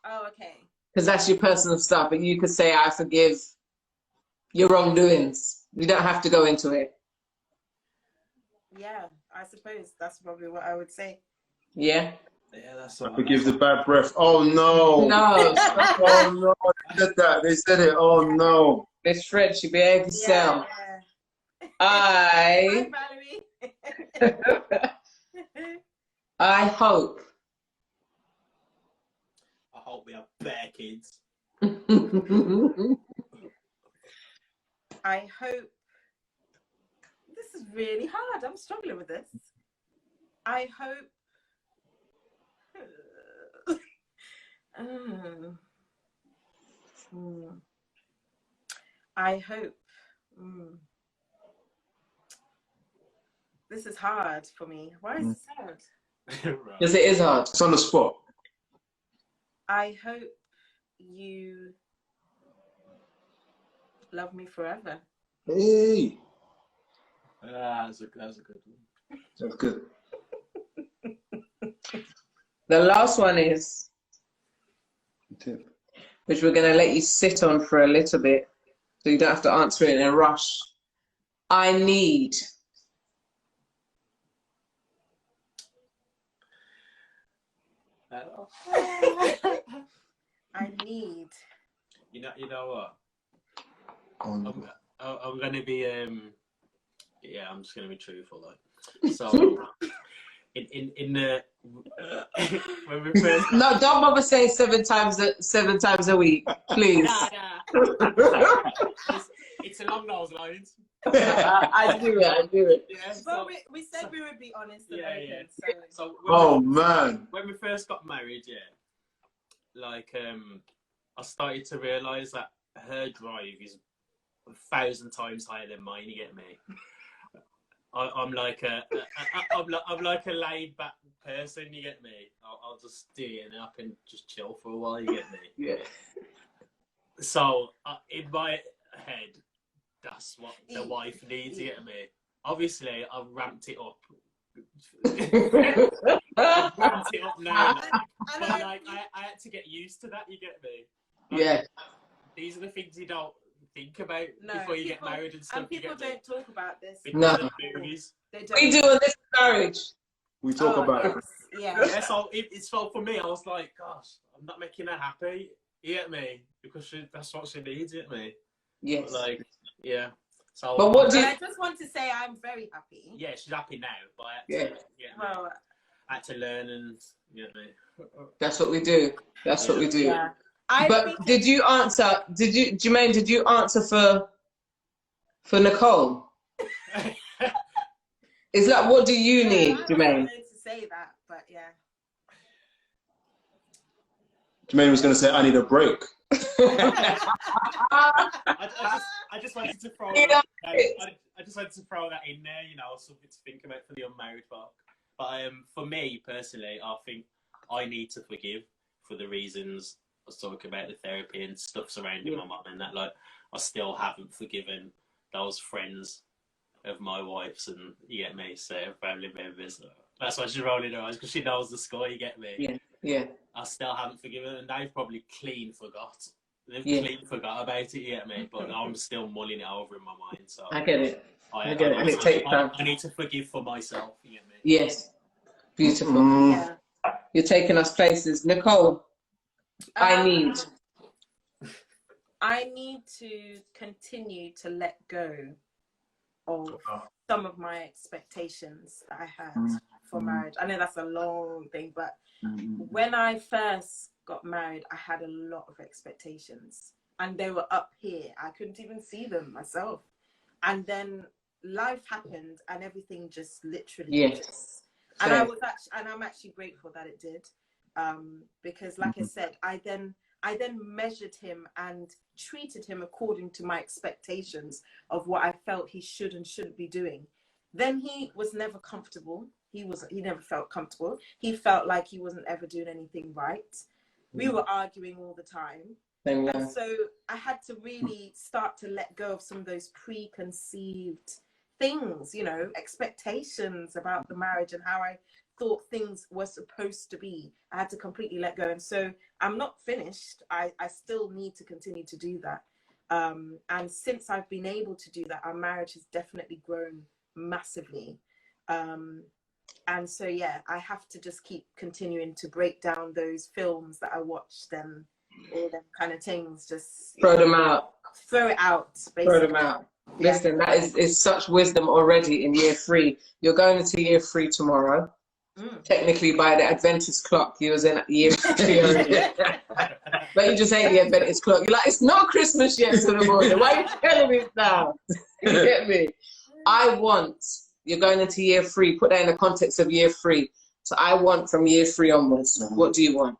Oh, okay. because that's your personal stuff. But you could say, I forgive your wrongdoings. You don't have to go into it. Yeah, I suppose that's probably what I would say. Yeah. Yeah, that's I forgive the bad breath. Oh, no. No. Oh, no. They said that. They said it. Oh, no. Miss French, you behave yourself. Yeah. I Hi, Valerie. I hope. I hope we have bare kids. I hope. This is really hard. I'm struggling with this. I hope. I hope. This is hard for me. Why is it hard? Right. Because it is hard. It's on the spot. I hope you love me forever. Hey. That's a good one. That's good. The last one is, Tip. which we're going to let you sit on for a little bit, so you don't have to answer it in a rush. I need. I need. You know what? Oh, no. I'm gonna be yeah, I'm just gonna be truthful, like. So in the when we first No, don't bother saying seven times a week, please. it's along those lines. I do it. Yeah. Well, So, we said we would be honest and yeah, open. yeah. So. So Oh, man. when we first got married, yeah, like I started to realise that her drive is 1,000 times higher than mine. You get me? I'm like I'm like a laid back person. You get me? I'll just do it and I can just chill for a while. You get me? Yeah. So in my head, that's what the wife needs. You get me? Obviously, I've ramped it up. I've ramped it up now. But like, I had to get used to that. You get me? Like, Yeah. These are the things you don't think about No, before you people- get married and stuff. And people you get me? don't talk about this. Because No. of the movies. They don't. We do on this marriage. We talk about it. yes, Yeah. Yeah, so it's so for me, I was like, gosh, I'm not making her happy. You get me? Because that's what she needs. You get me? Yes. But like, yeah. So. But what do But you, I just want to say I'm very happy. Yeah, she's happy now, but I had Yeah. to, Well, I had to learn and you get me. that's what we do. That's what we do. yeah. I But think did you answer? Jermaine? Did you answer for Nicole? It's like, what do you need, I Jermaine? wanted to say that, but yeah. Jermaine was going to say, I need a break. I just wanted to throw that. I just wanted to throw that in there. You know, something to think about for the unmarried folk. But for me personally, I think I need to forgive for the reasons I was talking about, the therapy and stuff surrounding my mum and that. Like, I still haven't forgiven those friends of my wife's, and you get me, so family members. That's why she's rolling her eyes, because she knows the score, you get me. Yeah, yeah. I still haven't forgiven, and they've probably clean forgot. They've clean forgot about it, you get me? But I'm still mulling it over in my mind. So I get it. I get it. And it I, takes time. I need to forgive for myself, you get me? Yes. Beautiful. Yeah. You're taking us places. Nicole, I need to continue to let go of some of my expectations that I had for marriage. I know that's a long thing, but when I first got married, I had a lot of expectations, and they were up here. I couldn't even see them myself. And then life happened, and everything just literally and I'm actually grateful that it did, because like I said, I then measured him and treated him according to my expectations of what I felt he should and shouldn't be doing. Then he was never comfortable. He never felt comfortable. He felt like he wasn't ever doing anything right. We were arguing all the time. And so I had to really start to let go of some of those preconceived things, you know, expectations about the marriage and how I thought things were supposed to be. I had to completely let go. And so I'm not finished. I still need to continue to do that. And since I've been able to do that, our marriage has definitely grown massively. And so, yeah, I have to just keep continuing to break down those films that I watched and all them kind of things. Just throw them out. Throw it out, basically. Throw them out. Listen, that is such wisdom already in year 3. You're going into year 3 tomorrow. Technically, by the Adventist clock, you was in year 3 already. But you just ain't the Adventist clock. You're like, it's not Christmas yet to the morning. Why are you telling me now? You get me? You're going into year 3. Put that in the context of year 3. So I want from year 3 onwards. What do you want?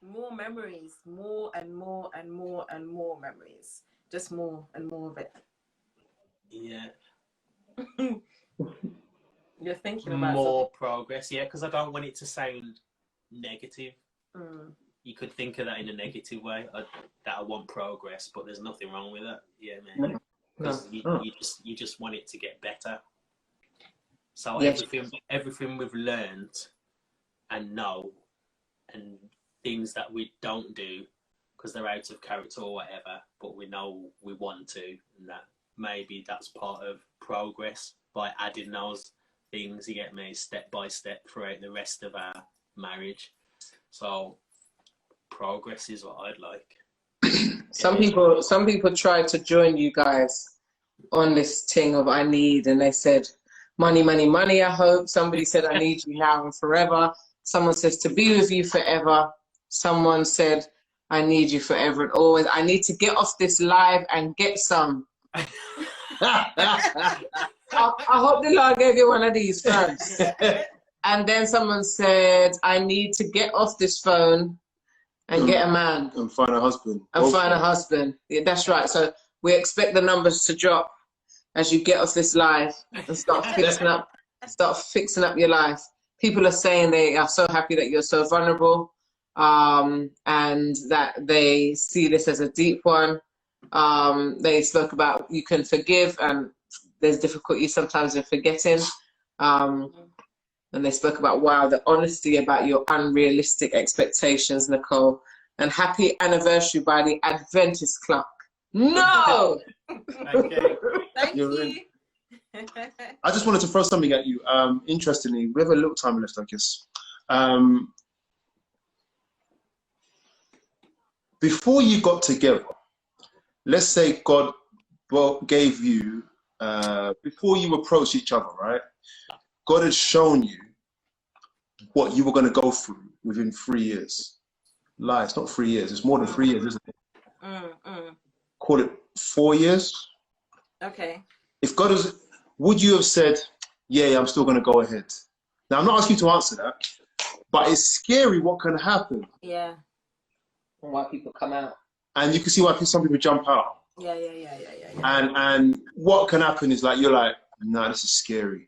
More memories, more and more and more and more memories. Just more and more of it. Yeah. You're thinking about more progress, because I don't want it to sound negative. You could think of that in a negative way, that I want progress, but there's nothing wrong with that. Yeah, man. Because you just want it to get better. So everything we've learned and know, and things that we don't do because they're out of character or whatever, but we know we want to, and that maybe that's part of progress by adding those things, you get me, step by step throughout the rest of our marriage. So progress is what I'd like. Some people tried to join you guys on this thing of I need, and they said money, money, money. I hope somebody said I need you now and forever. Someone says to be with you forever. Someone said I need you forever and always. I need to get off this live and get some. I hope the Lord gave you one of these first. And then someone said I need to get off this phone and get a man. And find a husband. And find a husband. Yeah, that's right. So we expect the numbers to drop as you get off this live and start fixing up your life. People are saying they are so happy that you're so vulnerable, and that they see this as a deep one. They spoke about you can forgive, and there's difficulty sometimes in forgetting. And they spoke about, wow, the honesty about your unrealistic expectations, Nicole. And happy anniversary by the Adventist clock. No! Thank you. Thank you. I just wanted to throw something at you. Interestingly, we have a little time left, I guess. Before you got together, let's say God gave you, before you approached each other, right? God had shown you what you were going to go through within 3 years. Lie, it's not 3 years. It's more than 3 years, isn't it? Call it 4 years. Okay. If God was, would you have said, yeah, I'm still going to go ahead? Now, I'm not asking you to answer that, but it's scary what can happen. Yeah. And why people come out. And you can see why some people jump out. Yeah. And what can happen is like, you're like, nah, this is scary.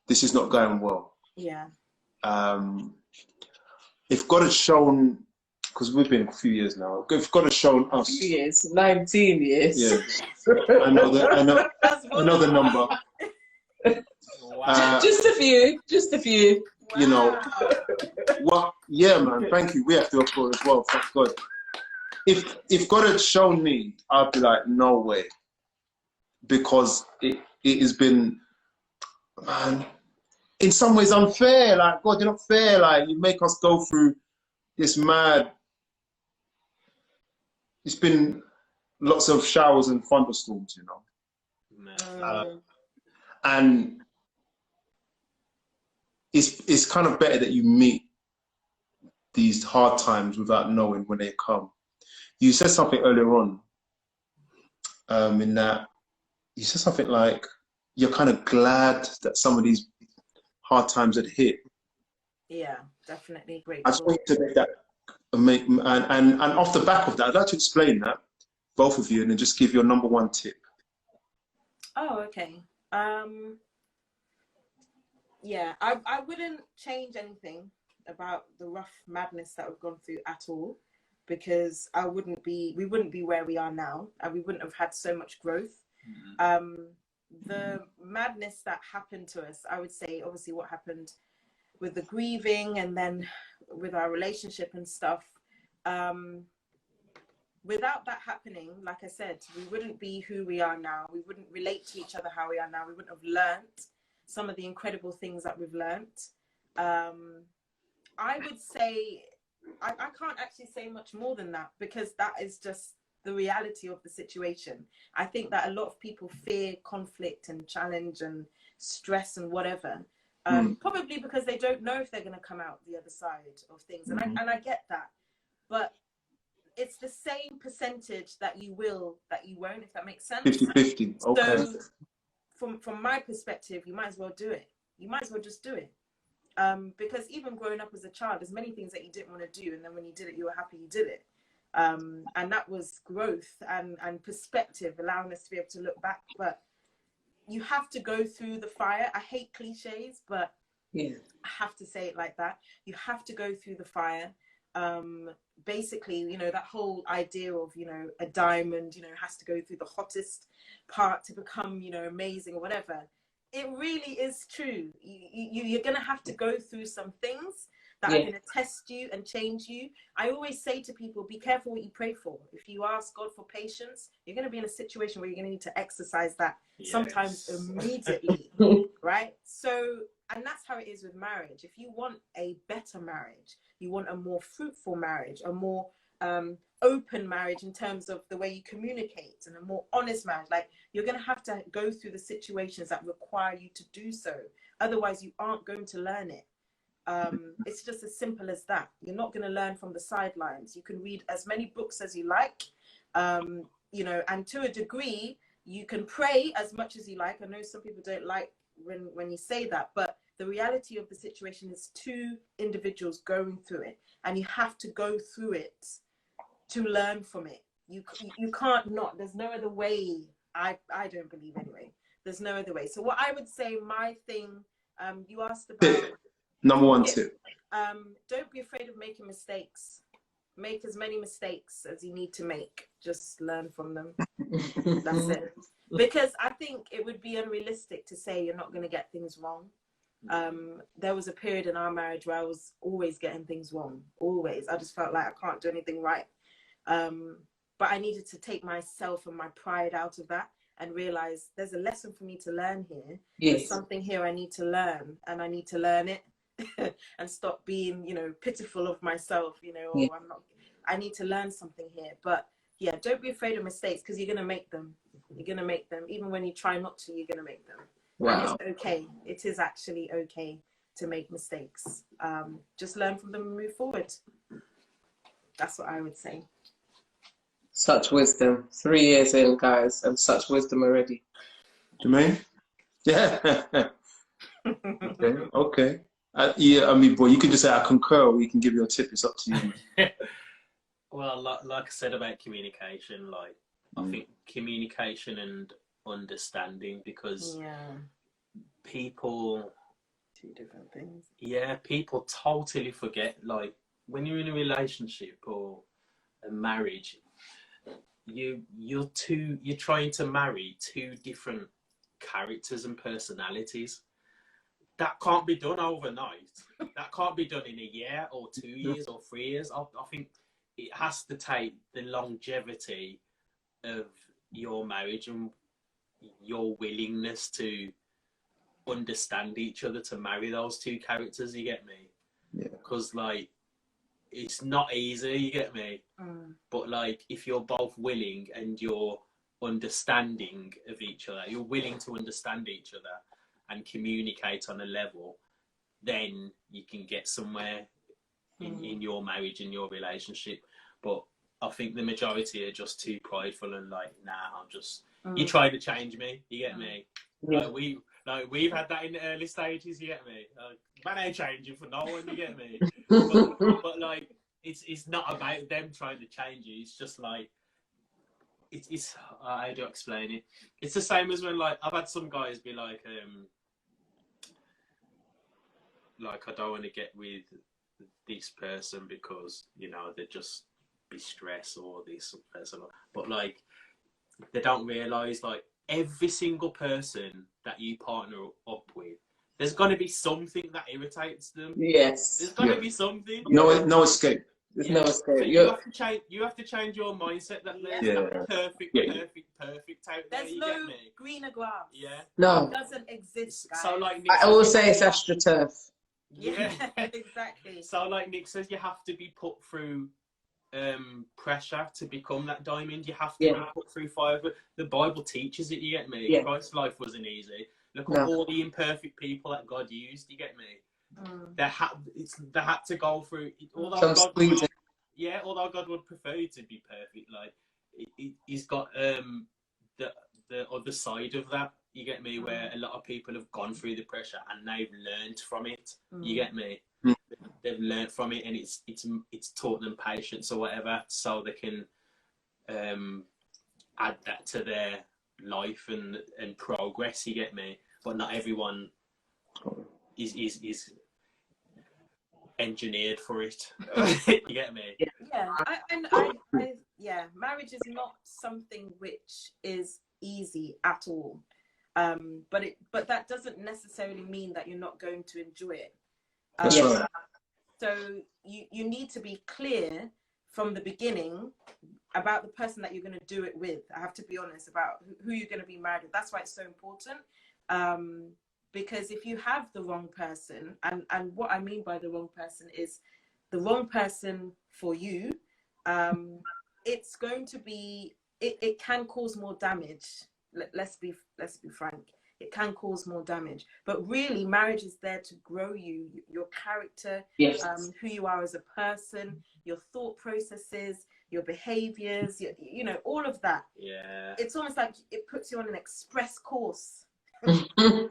This is not going well. Yeah. If God had shown, because we've been a few years now, if God had shown us. 2 years, 19 years. Yeah. I know the number. Wow. Just a few. You know, what? Yeah, man. Thank you. We have to applaud as well. Thank God. If God had shown me, I'd be like, no way, because it has been, man, in some ways unfair. Like, God, you're not fair. Like, you make us go through this mad. It's been lots of showers and thunderstorms, you know. And it's kind of better that you meet these hard times without knowing when they come. You said something earlier on, in that you said something like you're kind of glad that some of these hard times had hit. Yeah, definitely great. I just want you to make that, and off the back of that, I'd like to explain that, both of you, and then just give your number one tip. Oh, okay. Yeah, I wouldn't change anything about the rough madness that we've gone through at all, because we wouldn't be where we are now, and we wouldn't have had so much growth. The madness that happened to us, I would say, obviously what happened with the grieving and then with our relationship and stuff, without that happening, like I said, we wouldn't be who we are now. We wouldn't relate to each other how we are now. We wouldn't have learnt some of the incredible things that we've learnt. I would say, I can't actually say much more than that, because that is just the reality of the situation. I think that a lot of people fear conflict and challenge and stress and whatever, probably because they don't know if they're going to come out the other side of things. And I get that, but it's the same percentage that you will, that you won't, if that makes sense. 50-50. Okay. So from my perspective, you might as well do it. You might as well just do it. Because even growing up as a child, there's many things that you didn't want to do, and then when you did it, you were happy you did it. And that was growth and perspective, allowing us to be able to look back. But you have to go through the fire. I hate cliches, but yeah, I have to say it like that. You have to go through the fire. Basically, you know, that whole idea of, you know, a diamond, you know, has to go through the hottest part to become, you know, amazing or whatever. It really is true. You're going to have to go through some things that are going to test you and change you. I always say to people, be careful what you pray for. If you ask God for patience, you're going to be in a situation where you're going to need to exercise that sometimes immediately, right? So, and that's how it is with marriage. If you want a better marriage, you want a more fruitful marriage, a more open marriage in terms of the way you communicate, and a more honest marriage, like, you're going to have to go through the situations that require you to do so. Otherwise, you aren't going to learn it. It's just as simple as that. You're not going to learn from the sidelines. You can read as many books as you like, you know, and to a degree, you can pray as much as you like. I know some people don't like when you say that, but the reality of the situation is two individuals going through it, and you have to go through it to learn from it. You can't not. There's no other way. I don't believe anyway. There's no other way. So what I would say, my thing, you asked about number one tip. Don't be afraid of making mistakes. Make as many mistakes as you need to make. Just learn from them. That's it. Because I think it would be unrealistic to say you're not going to get things wrong. There was a period in our marriage where I was always getting things wrong. Always. I just felt like I can't do anything right. But I needed to take myself and my pride out of that and realize there's a lesson for me to learn here. Yes. There's something here I need to learn, and I need to learn it and stop being, you know, pitiful of myself, you know, or I need to learn something here. But yeah, don't be afraid of mistakes, because you're going to make them. You're going to make them. Even when you try not to, you're going to make them. Wow. And it's okay. It is actually okay to make mistakes. Just learn from them and move forward. That's what I would say. Such wisdom. 3 years in, guys, and such wisdom already. Jermaine? Yeah. Okay. Yeah, I mean, boy, you can just say I concur, or you can give your tip. It's up to you. Man. Well, like I said about communication, like I think communication and understanding, because Yeah, people, two different things. yeah, people totally forget, like when you're in a relationship or a marriage, you're trying to marry two different characters and personalities. That can't be done overnight. That can't be done in a year or 2 years or 3 years. I think it has to take the longevity of your marriage and your willingness to understand each other to marry those two characters. You get me? Yeah. Because like it's not easy. You get me? But like if you're both willing and you're understanding of each other, you're willing to understand each other and communicate on a level, then you can get somewhere in your marriage, in your relationship. But I think the majority are just too prideful and like, nah, I'm just, you try to change me, you get me? Yeah. We've had that in the early stages, you get me? Man ain't changing for no one, you get me? But like, it's not about them trying to change you, it's just like, it's how do I explain it? It's the same as when like, I've had some guys be like I don't want to get with this person because, you know, they just be stressed or this person. But like, they don't realise like every single person that you partner up with, there's going to be something that irritates them. Yes. There's going to be something. No escape. There's no escape. So you have to change your mindset that there's not perfect out there. There's You no get me? greener grass. Yeah. No. It doesn't exist, guys. So like I always say it's AstroTurf. Yeah, exactly. So like Nick says, you have to be put through pressure to become that diamond. You have to be put through fire. The Bible teaches it, you get me? Yeah. Christ's life wasn't easy. Look at all the imperfect people that God used, you get me? They had to go through, although God would prefer you to be perfect, like he's got the other side of that, you get me, where a lot of people have gone through the pressure and they've learned from it, you get me? They've learned from it, and it's taught them patience or whatever, so they can add that to their life and progress, you get me? But not everyone is engineered for it. You get me? Yeah, marriage is not something which is easy at all. But that doesn't necessarily mean that you're not going to enjoy it. That's right. So you need to be clear from the beginning about the person that you're going to do it with. I have to be honest about who you're going to be married with. That's why it's so important. Because if you have the wrong person, and what I mean by the wrong person is the wrong person for you, it's going to be, it can cause more damage. Let's be frank. It can cause more damage. But really, marriage is there to grow you, your character, who you are as a person, your thought processes, your behaviors, you know, all of that. Yeah. It's almost like it puts you on an express course. You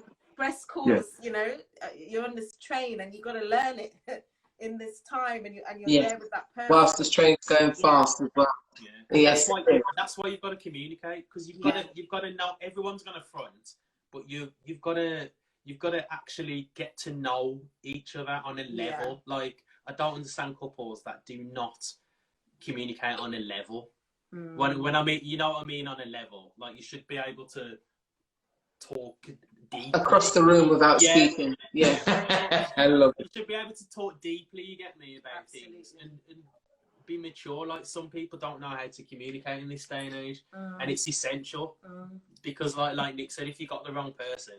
know, you're on this train and you got to learn it in this time, and you're there with that person. Whilst the train's going fast as well. Yeah. Yes. That's why you've got to communicate, because you've got to know everyone's going to front, but you've got to actually get to know each other on a level. Like, I don't understand couples that do not communicate on a level. When I mean, you know what I mean, on a level, like you should be able to talk deeply across the room without speaking. I love it. You should be able to talk deeply, you get me, about things and be mature. Like, some people don't know how to communicate in this day and age, and it's essential because like Nick said, if you got the wrong person,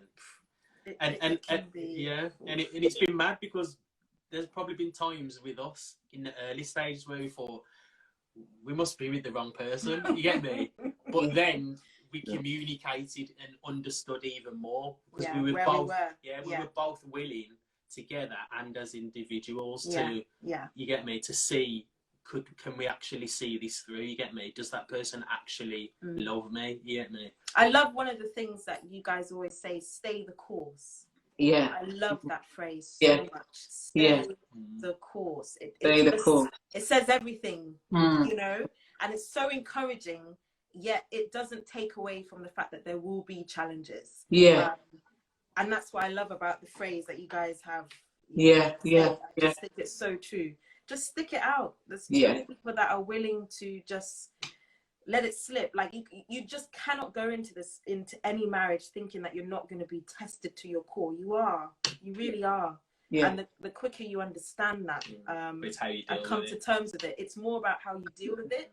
it's been mad, because there's probably been times with us in the early stages where we thought we must be with the wrong person, you get me? But then we communicated and understood even more, because we were both willing together and as individuals to you get me, to see, can we actually see this through, you get me? Does that person actually love me, you get me? I love one of the things that you guys always say, stay the course. Yeah. I love that phrase so Yeah. much. Stay Yeah. the course. Stay the course. It says everything, Mm. you know, and it's so encouraging, yet it doesn't take away from the fact that there will be challenges. Yeah. And that's what I love about the phrase that you guys have. Yeah. Yeah. I just think it's so true. Just stick it out. There's too Yeah. many people that are willing to just let it slip. Like you just cannot go into any marriage thinking that you're not going to be tested to your core. You are. You really are. Yeah. And the quicker you understand that, It's how you deal and come with to it. terms with it, it's more about how you deal with it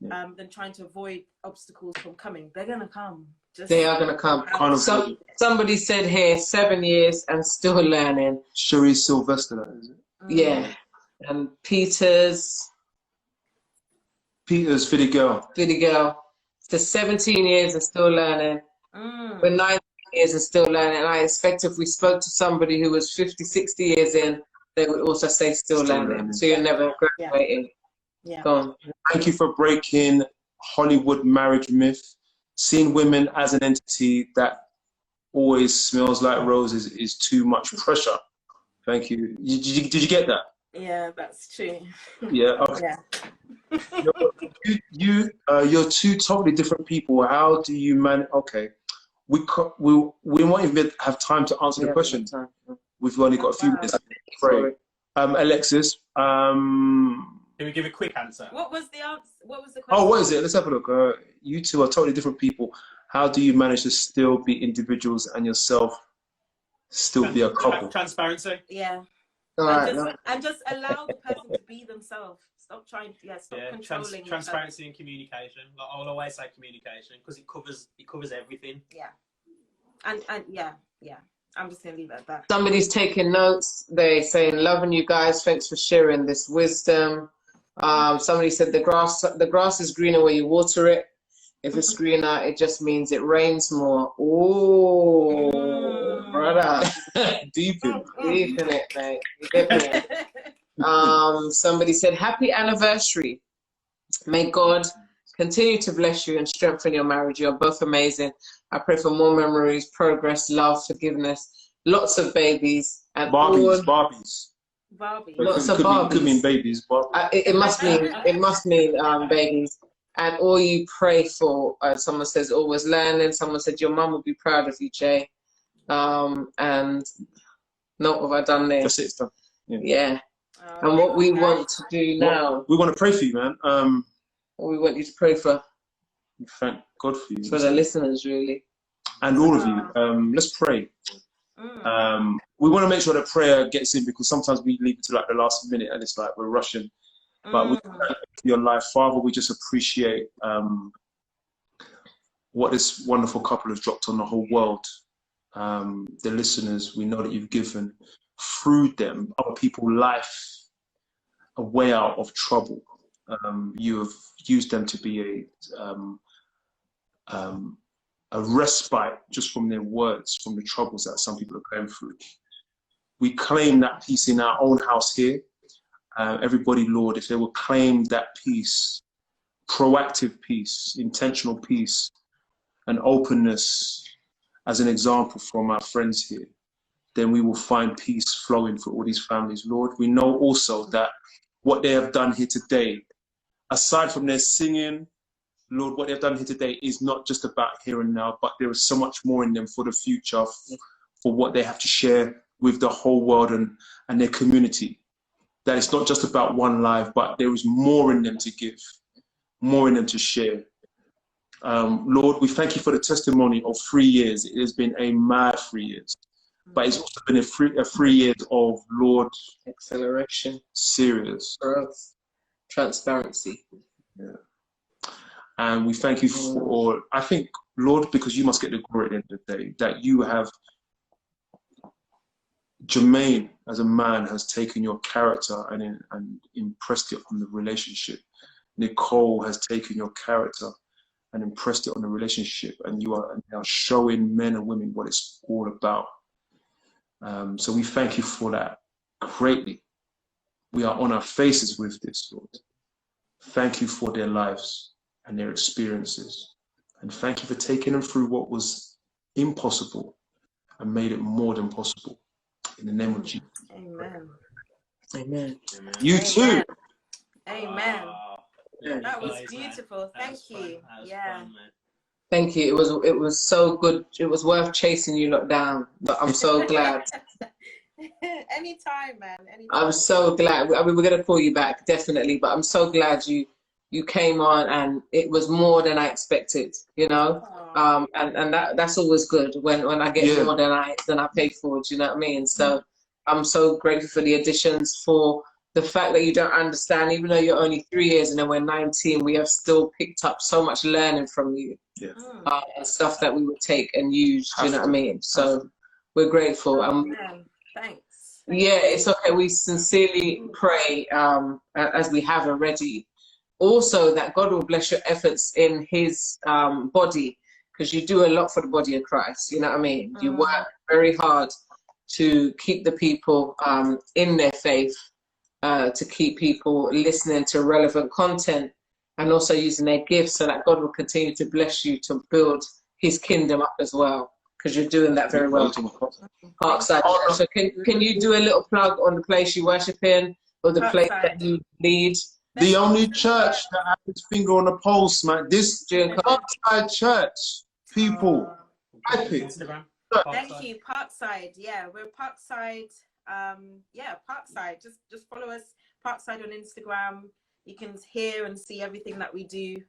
than trying to avoid obstacles from coming. They're going to come. They are going to come. Kind of So, somebody said here, 7 years and still learning. Cherie Sylvester, that is it. Yeah. And Peter's Fiddy girl. for 17 years and still learning. For 19 years and still learning. And I expect if we spoke to somebody who was 50, 60 years in, they would also say still learning. So you're never graduating. Yeah. Go on. Thank you for breaking Hollywood marriage myth. Seeing women as an entity that always smells like roses is too much pressure. Thank you. Did you get that? Yeah, that's true. Yeah. Okay. Yeah. You're two totally different people. How do you manage? Okay, we won't even have time to answer the question. We've only got a few minutes. Sorry. Alexis. Can we give a quick answer? What was the answer? What was the question? Oh, what is it? Let's have a look. You two are totally different people. How do you manage to still be individuals and yourself still be a couple? Transparency. Yeah. All right. And just allow the person to be themselves. Stop trying. Stop controlling. Transparency and communication. Like, I'll always say communication because it covers everything. Yeah. And yeah. I'm just gonna leave it at that. Somebody's taking notes. They're saying, loving you guys. Thanks for sharing this wisdom. Somebody said the grass is greener where you water it. If it's greener, it just means it rains more. Oh, brother. Deep in. Deep in it, mate. You get me? Somebody said, happy anniversary. May God continue to bless you and strengthen your marriage. You're both amazing. I pray for more memories, progress, love, forgiveness, lots of babies. And Barbies. Barbie. Lots of Barbies. Could mean babies, but it must mean babies. And all you pray for, someone says always learning. Someone said your mum will be proud of you, Jay. And not what have I done there? that's it. Yeah. And what we want to do now. We want to pray for you, man. What we want you to pray for. Thank God for you. For the listeners, really. And all of you. Let's pray. We want to make sure that prayer gets in because sometimes we leave it to like the last minute and it's like we're rushing. But we your life, Father, we just appreciate what this wonderful couple has dropped on the whole world. The listeners, we know that you've given through them other people's life a way out of trouble. You have used them to be a respite just from their words, from the troubles that some people are going through. We claim that peace in our own house here. Everybody, Lord, if they will claim that peace, proactive peace, intentional peace, and openness as an example from our friends here, then we will find peace flowing for all these families, Lord. We know also that what they have done here today, aside from their singing, Lord, what they've done here today is not just about here and now, but there is so much more in them for the future, for what they have to share with the whole world and their community. That it's not just about one life, but there is more in them to give, more in them to share. Lord, we thank you for the testimony of 3 years. It has been a mad 3 years, but it's also been a 3 years of, Lord, acceleration, serious growth, transparency. Yeah. And we thank you for, I think, Lord, because you must get the glory at the end of the day, that you have, Jermaine as a man has taken your character and impressed it on the relationship. Nicole has taken your character and impressed it on the relationship, and you are now showing men and women what it's all about. So we thank you for that greatly. We are on our faces with this, Lord. Thank you for their lives and their experiences. And thank you for taking them through what was impossible and made it more than possible. In the name of Jesus. Amen. Amen. You too. Amen. Yeah. That was beautiful. Thank you. Yeah. Thank you. It was so good. It was worth chasing you lot down. But I'm so glad. Anytime, man. Anytime. I'm so glad. I mean, we're gonna call you back definitely. But I'm so glad you came on, and it was more than I expected. You know, and that's always good when I get more than I paid for. Do you know what I mean? So I'm so grateful for the additions, for the fact that you don't understand, even though you're only 3 years and then we're 19, we have still picked up so much learning from you. Yeah. And stuff that we would take and use. Do you know what I mean? So we're grateful. Thanks. Yeah, it's okay. We sincerely pray, as we have already, also that God will bless your efforts in His body, because you do a lot for the body of Christ. You know what I mean? You work very hard to keep the people in their faith, to keep people listening to relevant content, and also using their gifts, so that God will continue to bless you to build His kingdom up as well, because you're doing that very well. Parkside. So can you do a little plug on the place you worship in, or the place that you lead? The only church that has its finger on the pulse, man. This Parkside Church, people. Type it. Thank you, Parkside. Yeah, we're Parkside. Parkside. Just follow us, Parkside, on Instagram. You can hear and see everything that we do.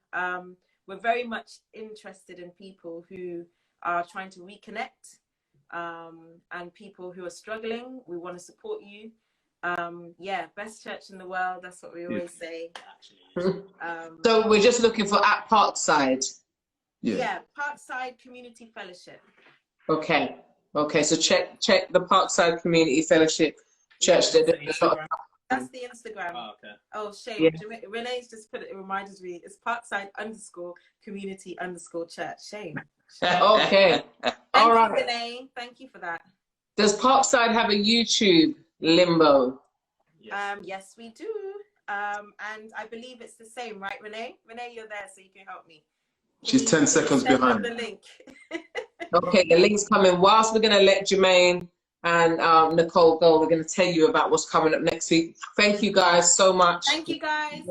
We're very much interested in people who are trying to reconnect, and people who are struggling. We want to support you. Best church in the world. That's what we always say. So we're just looking for at Parkside. Yeah, Parkside Community Fellowship. Okay. So check the Parkside Community Fellowship Church. That's the Instagram. Oh, okay. Oh, shame. Yeah. Renee's just put it, reminded me. It's Parkside_Community_Church. Shame. Okay. All right. Thank you, Renee. Thank you for that. Does Parkside have a YouTube, Limbo? Yes, we do. And I believe it's the same, right, Renee? Renee, you're there, so you can help me. She's 10 seconds behind. The link. Okay, the link's coming. Whilst we're going to let Jermaine and Nicole go, we're going to tell you about what's coming up next week. Thank you guys so much. Thank you guys.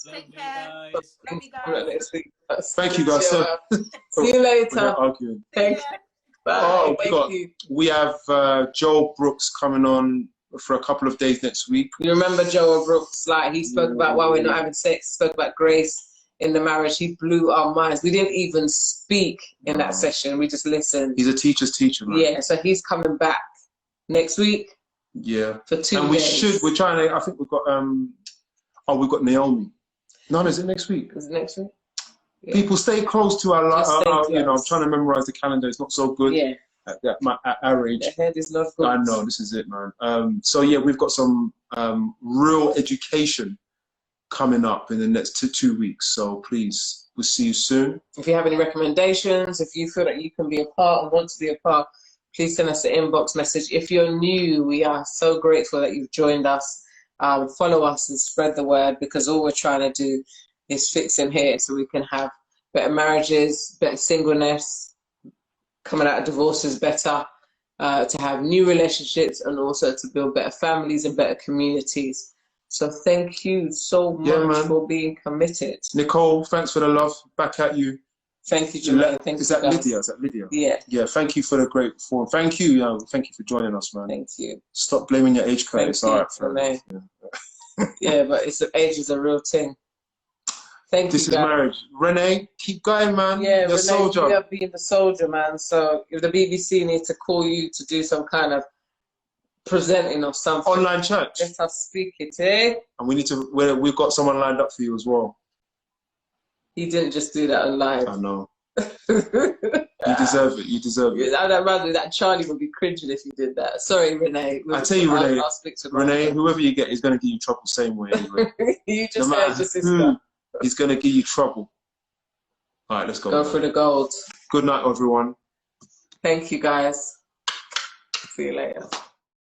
Take care. Love you guys. Thank you guys. See you later. Thank you. Bye. We have Joel Brooks coming on for a couple of days next week. You remember Joel Brooks? Like, he spoke about why we're not having sex, spoke about grace in the marriage. He blew our minds. We didn't even speak in that session. We just listened. He's a teacher's teacher, man. Yeah, so he's coming back next week. Yeah. For 2 and days. We're trying to, I think we've got we've got Naomi. No, is it next week? Is it next week? Yeah. People stay close to our you know, I'm trying to memorize the calendar. It's not so good. Yeah. At our age. The head is not good. I know, this is it, man. So yeah, we've got some real education coming up in the next 2 weeks. So please, we'll see you soon. If you have any recommendations, if you feel that you can be a part and want to be a part, please send us an inbox message. If you're new, we are so grateful that you've joined us. Follow us and spread the word, because all we're trying to do is fix in here so we can have better marriages, better singleness, coming out of divorces better, to have new relationships, and also to build better families and better communities. So thank you so much for being committed. Nicole, thanks for the love. Back at you. Thank you, Jermaine. Thank you. Is that Lydia? Is that Lydia? Yeah. Yeah, thank you for the great forum. Thank you. Thank you for joining us, man. Thank you. Stop blaming your age, Curtis. All right, Renee. Yeah, but age is a real thing. Thank you. This is marriage. Renee, keep going, man. Yeah, You're Renee, soldier. you have been the soldier, man. So if the BBC needs to call you to do some kind of presenting or something, online church, let us speak it, eh? And we need to. We've got someone lined up for you as well. He didn't just do that online. I know. You deserve it. You deserve it. I'd rather that Charlie would be cringing if you did that. Sorry, Renee. I tell you, Renee. I'll speak to Renee, whoever you get is going to give you trouble the same way. Anyway. You just heard your sister. He's going to give you trouble. All right, let's go. Go for the gold. Good night, everyone. Thank you, guys. See you later.